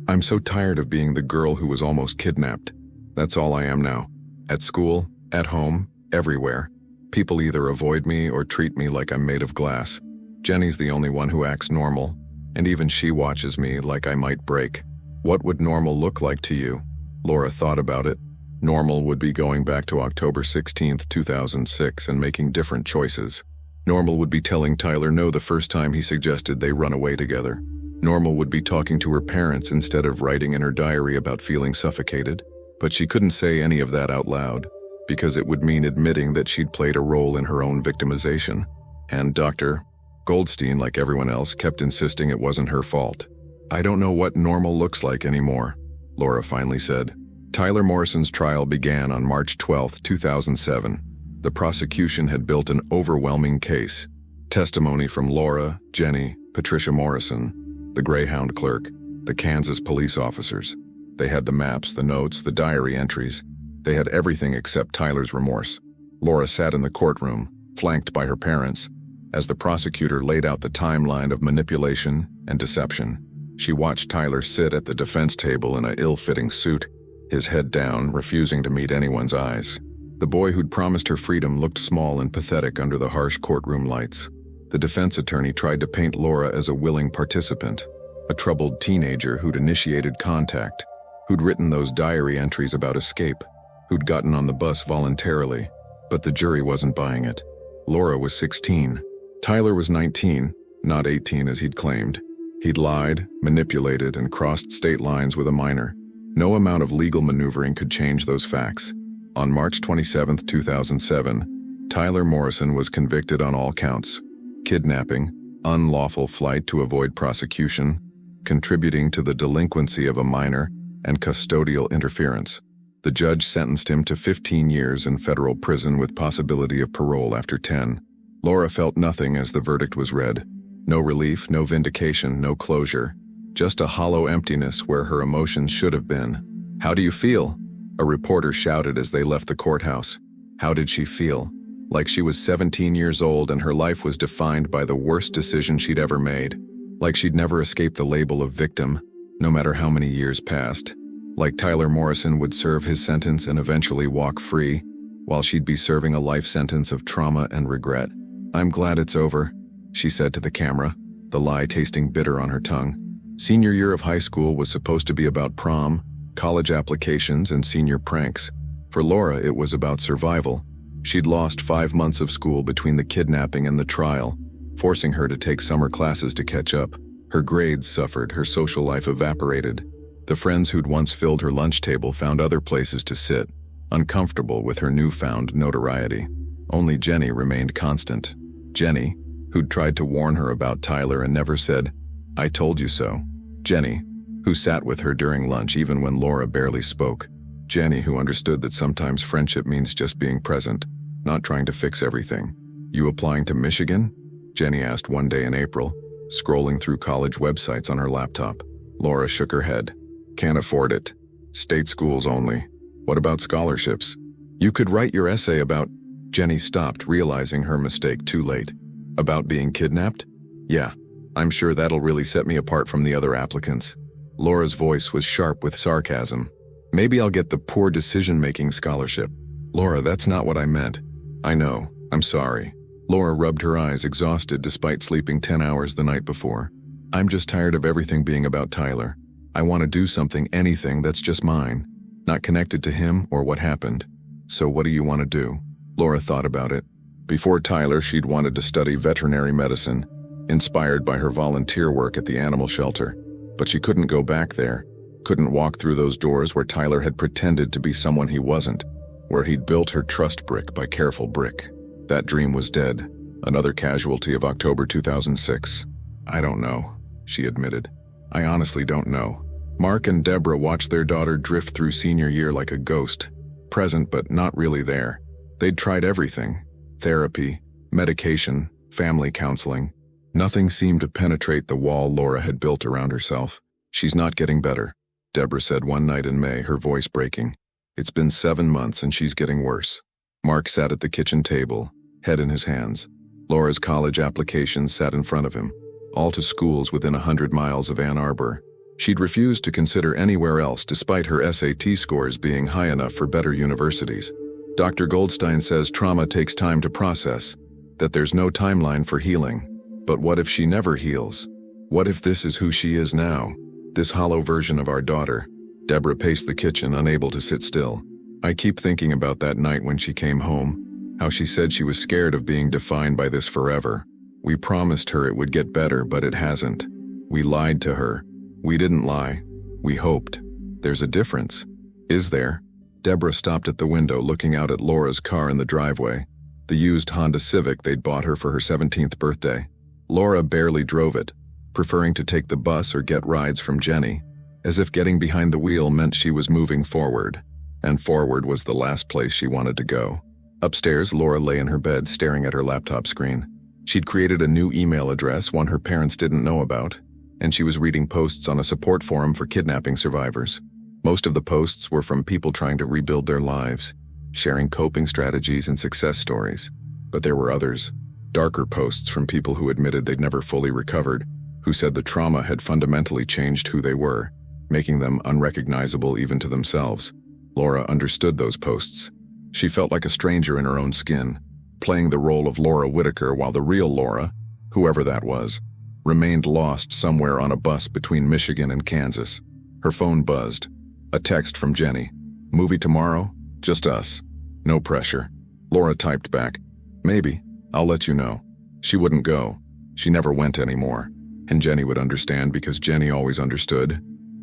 I'm so tired of being the girl who was almost kidnapped. That's all I am now. At school, at home, everywhere. People either avoid me or treat me like I'm made of glass. Jenny's the only one who acts normal, and even she watches me like I might break. What would normal look like to you?" Laura thought about it. Normal would be going back to October 16th, 2006 and making different choices. Normal would be telling Tyler no the first time he suggested they run away together. Normal would be talking to her parents instead of writing in her diary about feeling suffocated. But she couldn't say any of that out loud, because it would mean admitting that she'd played a role in her own victimization. And Dr. Goldstein, like everyone else, kept insisting it wasn't her fault. "I don't know what normal looks like anymore," Laura finally said. Tyler Morrison's trial began on March 12, 2007. The prosecution had built an overwhelming case. Testimony from Laura, Jenny, Patricia Morrison, the Greyhound clerk, the Kansas police officers. They had the maps, the notes, the diary entries. They had everything except Tyler's remorse. Laura sat in the courtroom, flanked by her parents, as the prosecutor laid out the timeline of manipulation and deception. She watched Tyler sit at the defense table in an ill-fitting suit, his head down, refusing to meet anyone's eyes. The boy who'd promised her freedom looked small and pathetic under the harsh courtroom lights. The defense attorney tried to paint Laura as a willing participant, a troubled teenager who'd initiated contact, who'd written those diary entries about escape, who'd gotten on the bus voluntarily, but the jury wasn't buying it. Laura was 16. Tyler was 19, not 18 as he'd claimed. He'd lied, manipulated, and crossed state lines with a minor. No amount of legal maneuvering could change those facts. On March 27, 2007, Tyler Morrison was convicted on all counts: kidnapping, unlawful flight to avoid prosecution, contributing to the delinquency of a minor, and custodial interference. The judge sentenced him to 15 years in federal prison with possibility of parole after 10. Laura felt nothing as the verdict was read. No relief, no vindication, no closure. Just a hollow emptiness where her emotions should have been. "How do you feel?" a reporter shouted as they left the courthouse. How did she feel? Like she was 17 years old and her life was defined by the worst decision she'd ever made. Like she'd never escaped the label of victim, no matter how many years passed. Like Tyler Morrison would serve his sentence and eventually walk free, while she'd be serving a life sentence of trauma and regret. "I'm glad it's over," she said to the camera, the lie tasting bitter on her tongue. Senior year of high school was supposed to be about prom, college applications, and senior pranks. For Laura, it was about survival. She'd lost 5 months of school between the kidnapping and the trial, forcing her to take summer classes to catch up. Her grades suffered, her social life evaporated. The friends who'd once filled her lunch table found other places to sit, uncomfortable with her newfound notoriety. Only Jenny remained constant. Jenny, who'd tried to warn her about Tyler and never said, "I told you so." Jenny, who sat with her during lunch even when Laura barely spoke. Jenny, who understood that sometimes friendship means just being present, not trying to fix everything. "You applying to Michigan?" Jenny asked one day in April, scrolling through college websites on her laptop. Laura shook her head. "Can't afford it. State schools only. What about scholarships?" "You could write your essay about—" Jenny stopped, realizing her mistake too late. "About being kidnapped?" "Yeah, I'm sure that'll really set me apart from the other applicants." Laura's voice was sharp with sarcasm. "Maybe I'll get the poor decision-making scholarship." "Laura, that's not what I meant." "I know. I'm sorry." Laura rubbed her eyes, exhausted despite sleeping 10 hours the night before. "I'm just tired of everything being about Tyler. I want to do something, anything that's just mine, not connected to him or what happened. So what do you want to do? Laura thought about it. Before Tyler, she'd wanted to study veterinary medicine, inspired by her volunteer work at the animal shelter. But she couldn't go back there, couldn't walk through those doors where Tyler had pretended to be someone he wasn't, where he'd built her trust brick by careful brick. That dream was dead, another casualty of October 2006. I don't know, she admitted. I honestly don't know. Mark and Deborah watched their daughter drift through senior year like a ghost, present but not really there. They'd tried everything: therapy, medication, family counseling. Nothing seemed to penetrate the wall Laura had built around herself. She's not getting better, Deborah said one night in May, her voice breaking. It's been 7 months and she's getting worse. Mark sat at the kitchen table, head in his hands. Laura's college applications sat in front of him, all to schools within 100 miles of Ann Arbor. She'd refused to consider anywhere else despite her SAT scores being high enough for better universities. Dr. Goldstein says trauma takes time to process, that there's no timeline for healing. But what if she never heals? What if this is who she is now? This hollow version of our daughter? Deborah paced the kitchen, unable to sit still. I keep thinking about that night when she came home, how she said she was scared of being defined by this forever. We promised her it would get better, but it hasn't. We lied to her. We didn't lie. We hoped. There's a difference. Is there? Deborah stopped at the window, looking out at Laura's car in the driveway, the used Honda Civic they'd bought her for her 17th birthday. Laura barely drove it, preferring to take the bus or get rides from Jenny, as if getting behind the wheel meant she was moving forward, and forward was the last place she wanted to go. Upstairs, Laura lay in her bed staring at her laptop screen. She'd created a new email address, one her parents didn't know about, and she was reading posts on a support forum for kidnapping survivors. Most of the posts were from people trying to rebuild their lives, sharing coping strategies and success stories. But there were others, darker posts from people who admitted they'd never fully recovered, who said the trauma had fundamentally changed who they were, making them unrecognizable even to themselves. Laura understood those posts. She felt like a stranger in her own skin, playing the role of Laura Whitaker while the real Laura, whoever that was, remained lost somewhere on a bus between Michigan and Kansas. Her phone buzzed. A text from Jenny. Movie tomorrow? Just us. No pressure. Laura typed back, maybe. I'll let you know. She wouldn't go. She never went anymore. And Jenny would understand because Jenny always understood,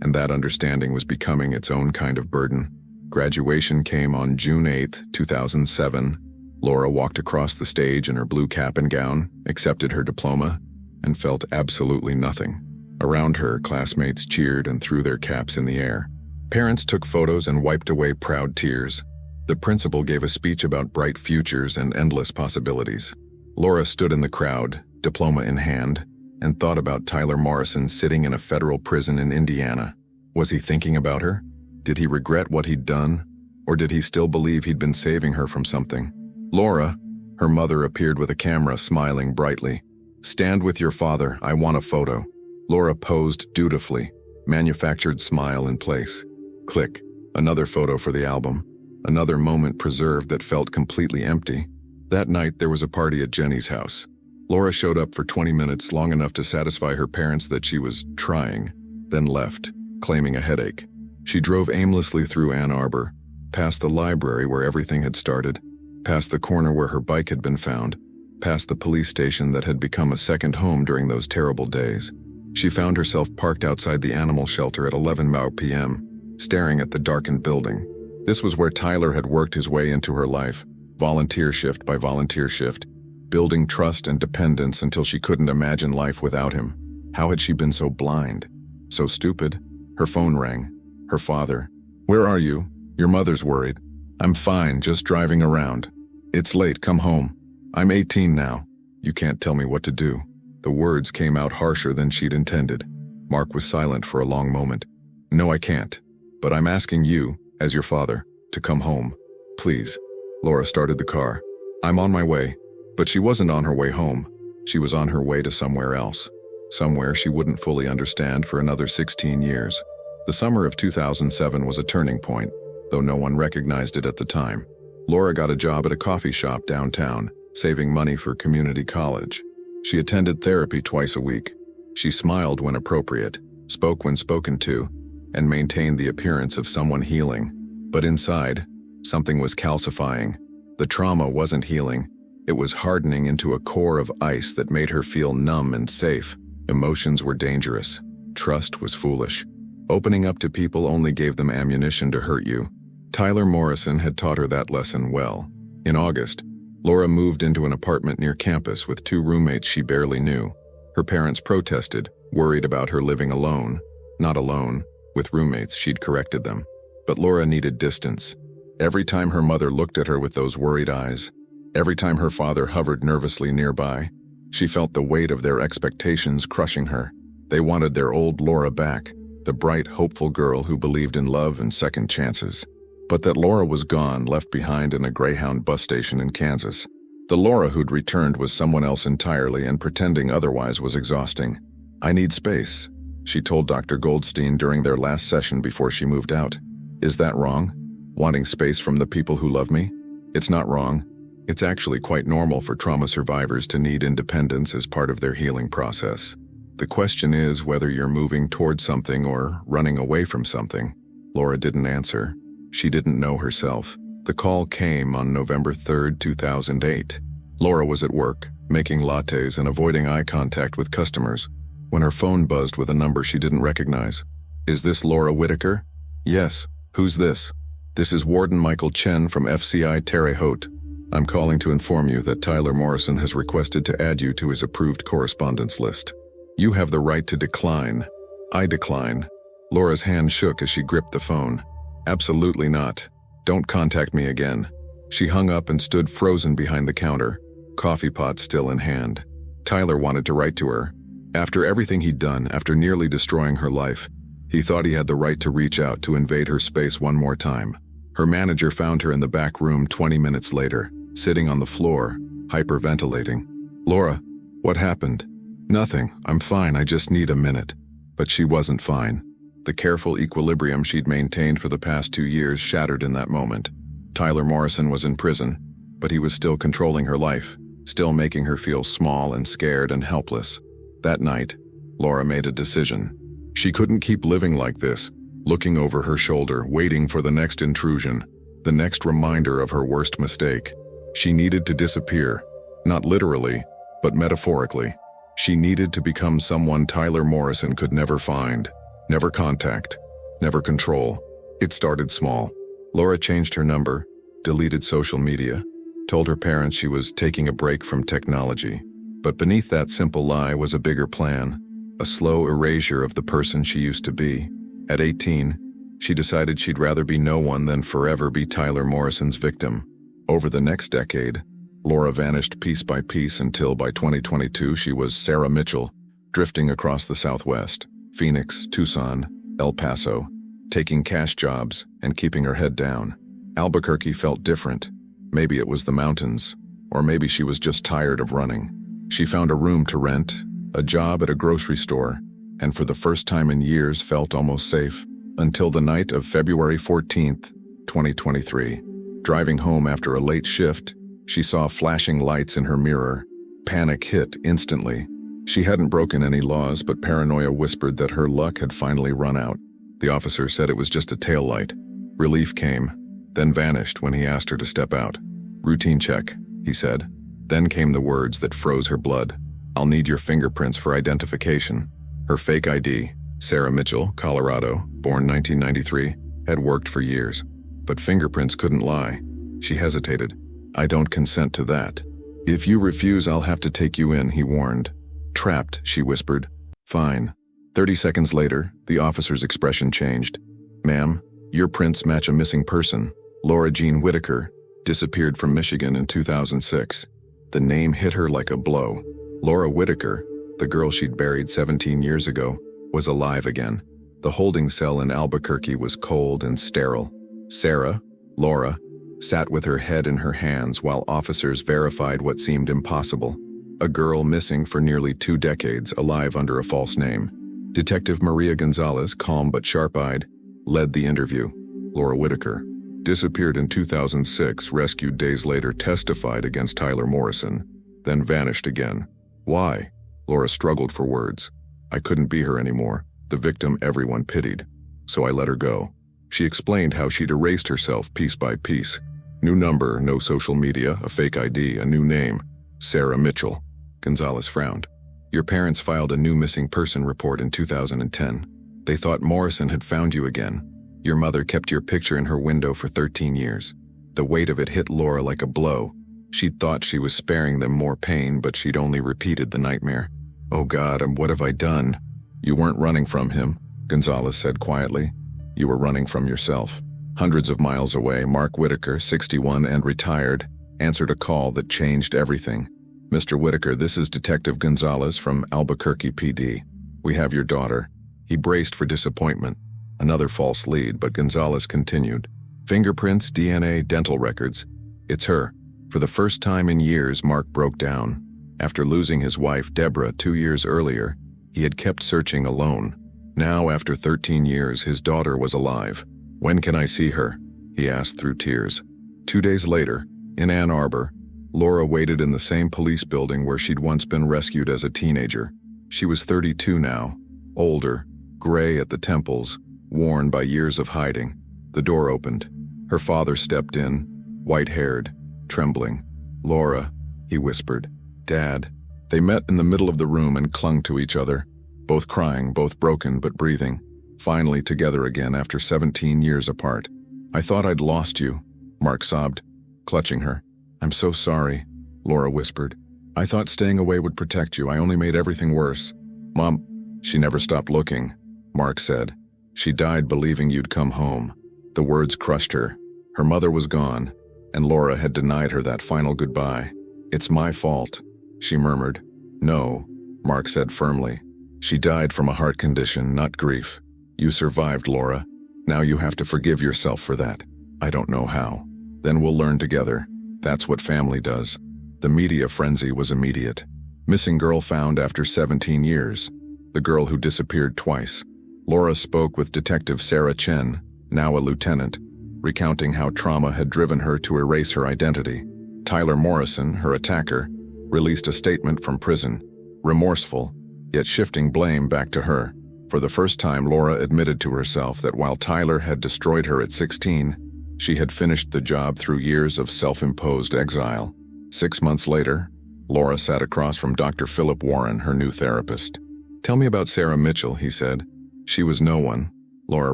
and that understanding was becoming its own kind of burden. Graduation came on June 8, 2007. Laura walked across the stage in her blue cap and gown, accepted her diploma, and felt absolutely nothing. Around her, classmates cheered and threw their caps in the air. Parents took photos and wiped away proud tears. The principal gave a speech about bright futures and endless possibilities. Laura stood in the crowd, diploma in hand, and thought about Tyler Morrison sitting in a federal prison in Indiana. Was he thinking about her? Did he regret what he'd done? Or did he still believe he'd been saving her from something? Laura, her mother appeared with a camera, smiling brightly. Stand with your father, I want a photo. Laura posed dutifully, manufactured smile in place. Click, another photo for the album. Another moment preserved that felt completely empty. That night, there was a party at Jenny's house. Laura showed up for 20 minutes, long enough to satisfy her parents that she was trying, then left, claiming a headache. She drove aimlessly through Ann Arbor, past the library where everything had started, past the corner where her bike had been found, past the police station that had become a second home during those terrible days. She found herself parked outside the animal shelter at 11 p.m., staring at the darkened building. This was where Tyler had worked his way into her life, volunteer shift by volunteer shift, building trust and dependence until she couldn't imagine life without him. How had she been so blind? So stupid? Her phone rang. Her father. Where are you? Your mother's worried. I'm fine, just driving around. It's late, come home. I'm 18 now. You can't tell me what to do. The words came out harsher than she'd intended. Mark was silent for a long moment. No, I can't. But I'm asking you, as your father, to come home. Please. Laura started the car. I'm on my way. But she wasn't on her way home. She was on her way to somewhere else. Somewhere she wouldn't fully understand for another 16 years. The summer of 2007 was a turning point, though no one recognized it at the time. Laura got a job at a coffee shop downtown, saving money for community college. She attended therapy twice a week. She smiled when appropriate, spoke when spoken to, and maintained the appearance of someone healing. But inside, something was calcifying. The trauma wasn't healing. It was hardening into a core of ice that made her feel numb and safe. Emotions were dangerous. Trust was foolish. Opening up to people only gave them ammunition to hurt you. Tyler Morrison had taught her that lesson well. In August, Laura moved into an apartment near campus with 2 roommates she barely knew. Her parents protested, worried about her living alone. Not alone. With roommates, she'd corrected them. But Laura needed distance. Every time her mother looked at her with those worried eyes, every time her father hovered nervously nearby, she felt the weight of their expectations crushing her. They wanted their old Laura back, the bright, hopeful girl who believed in love and second chances. But that Laura was gone, left behind in a Greyhound bus station in Kansas. The Laura who'd returned was someone else entirely, and pretending otherwise was exhausting. "I need space," she told Dr. Goldstein during their last session before she moved out. "Is that wrong? Wanting space from the people who love me? It's not wrong. It's actually quite normal for trauma survivors to need independence as part of their healing process. The question is whether you're moving towards something or running away from something." Laura didn't answer. She didn't know herself. The call came on November 3, 2008. Laura was at work, making lattes and avoiding eye contact with customers, when her phone buzzed with a number she didn't recognize. "Is this Laura Whitaker?" "Yes. Who's this?" "This is Warden Michael Chen from FCI Terre Haute. I'm calling to inform you that Tyler Morrison has requested to add you to his approved correspondence list. You have the right to decline." "I decline." Laura's hand shook as she gripped the phone. "Absolutely not. Don't contact me again." She hung up and stood frozen behind the counter, coffee pot still in hand. Tyler wanted to write to her. After everything he'd done, after nearly destroying her life, he thought he had the right to reach out, to invade her space one more time. Her manager found her in the back room 20 minutes later, sitting on the floor, hyperventilating. "Laura, what happened?" "Nothing. I'm fine. I just need a minute." But she wasn't fine. The careful equilibrium she'd maintained for the past 2 years shattered in that moment. Tyler Morrison was in prison, but he was still controlling her life, still making her feel small and scared and helpless. That night, Laura made a decision. She couldn't keep living like this, looking over her shoulder, waiting for the next intrusion, the next reminder of her worst mistake. She needed to disappear, not literally, but metaphorically. She needed to become someone Tyler Morrison could never find, never contact, never control. It started small. Laura changed her number, deleted social media, told her parents she was taking a break from technology. But beneath that simple lie was a bigger plan, a slow erasure of the person she used to be. At 18, she decided she'd rather be no one than forever be Tyler Morrison's victim. Over the next decade, Laura vanished piece by piece until by 2022 she was Sarah Mitchell, drifting across the Southwest, Phoenix, Tucson, El Paso, taking cash jobs and keeping her head down. Albuquerque felt different. Maybe it was the mountains, or maybe she was just tired of running. She found a room to rent, a job at a grocery store, and for the first time in years felt almost safe, until the night of February 14th, 2023. Driving home after a late shift, she saw flashing lights in her mirror. Panic hit instantly. She hadn't broken any laws, but paranoia whispered that her luck had finally run out. The officer said it was just a taillight. Relief came, then vanished when he asked her to step out. "Routine check," he said. Then came the words that froze her blood. "I'll need your fingerprints for identification." Her fake ID, Sarah Mitchell, Colorado, born 1993, had worked for years. But fingerprints couldn't lie. She hesitated. "I don't consent to that." "If you refuse, I'll have to take you in," he warned. "Trapped," she whispered. "Fine." 30 seconds later, the officer's expression changed. "Ma'am, your prints match a missing person. Laura Jean Whitaker disappeared from Michigan in 2006. The name hit her like a blow. Laura Whitaker, the girl she'd buried 17 years ago, was alive again. The holding cell in Albuquerque was cold and sterile. Sarah, Laura, sat with her head in her hands while officers verified what seemed impossible. A girl missing for nearly 2 decades, alive under a false name. Detective Maria Gonzalez, calm but sharp-eyed, led the interview. Laura Whitaker, disappeared in 2006, rescued days later, testified against Tyler Morrison, then vanished again. "Why?" Laura struggled for words. "I couldn't be her anymore, the victim everyone pitied. so I let her go. She explained how she'd erased herself piece by piece. New number, no social media, a fake ID, a new name. Sarah Mitchell. Gonzalez frowned. Your parents filed a new missing person report in 2010. They thought Morrison had found you again. Your mother kept your picture in her window for 13 years. The weight of it hit Laura like a blow. She'd thought she was sparing them more pain, but she'd only repeated the nightmare. Oh God, what have I done? You weren't running from him, Gonzalez said quietly. You were running from yourself. Hundreds of miles away, Mark Whitaker, 61 and retired, answered a call that changed everything. Mr. Whitaker, this is Detective Gonzalez from Albuquerque PD. We have your daughter. He braced for disappointment. Another false lead, but Gonzalez continued. Fingerprints, DNA, dental records. It's her. For the first time in years, Mark broke down. After losing his wife, Deborah, 2 years earlier, he had kept searching alone. Now, after 13 years, his daughter was alive. When can I see her? He asked through tears. 2 days later, in Ann Arbor, Laura waited in the same police building where she'd once been rescued as a teenager. She was 32 now, older, gray at the temples, worn by years of hiding. The door opened. Her father stepped in, white-haired, trembling. Laura, he whispered. Dad. They met in the middle of the room and clung to each other, both crying, both broken but breathing, finally together again after 17 years apart. I thought I'd lost you, Mark sobbed, clutching her. I'm so sorry, Laura whispered. I thought staying away would protect you. I only made everything worse. Mom, she never stopped looking, Mark said. She died believing you'd come home. The words crushed her. Her mother was gone, and Laura had denied her that final goodbye. It's my fault, she murmured. No, Mark said firmly. She died from a heart condition, not grief. You survived, Laura. Now you have to forgive yourself for that. I don't know how. Then we'll learn together. That's what family does. The media frenzy was immediate. Missing girl found after 17 years. The girl who disappeared twice. Laura spoke with Detective Sarah Chen, now a lieutenant, recounting how trauma had driven her to erase her identity. Tyler Morrison, her attacker, released a statement from prison, remorseful, yet shifting blame back to her. For the first time, Laura admitted to herself that while Tyler had destroyed her at 16, she had finished the job through years of self-imposed exile. 6 months later, Laura sat across from Dr. Philip Warren, her new therapist. Tell me about Sarah Mitchell, he said. She was no one, Laura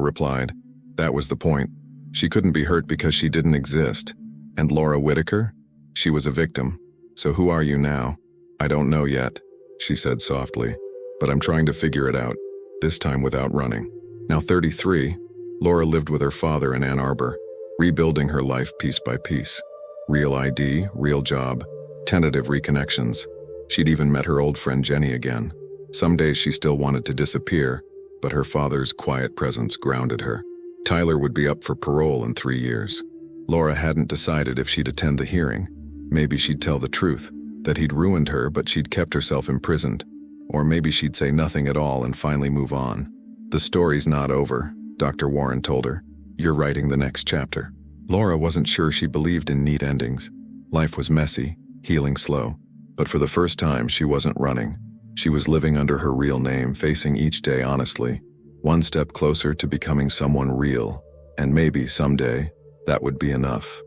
replied. That was the point. She couldn't be hurt because she didn't exist. And Laura Whitaker? She was a victim. So who are you now? I don't know yet, she said softly. But I'm trying to figure it out, this time without running. Now 33, Laura lived with her father in Ann Arbor, rebuilding her life piece by piece. Real ID, real job, tentative reconnections. She'd even met her old friend Jenny again. Some days she still wanted to disappear, but her father's quiet presence grounded her. Tyler would be up for parole in 3 years. Laura hadn't decided if she'd attend the hearing. Maybe she'd tell the truth, that he'd ruined her but she'd kept herself imprisoned. Or maybe she'd say nothing at all and finally move on. The story's not over, Dr. Warren told her. You're writing the next chapter. Laura wasn't sure she believed in neat endings. Life was messy, healing slow. But for the first time, she wasn't running. She was living under her real name, facing each day honestly, one step closer to becoming someone real. And maybe someday, that would be enough.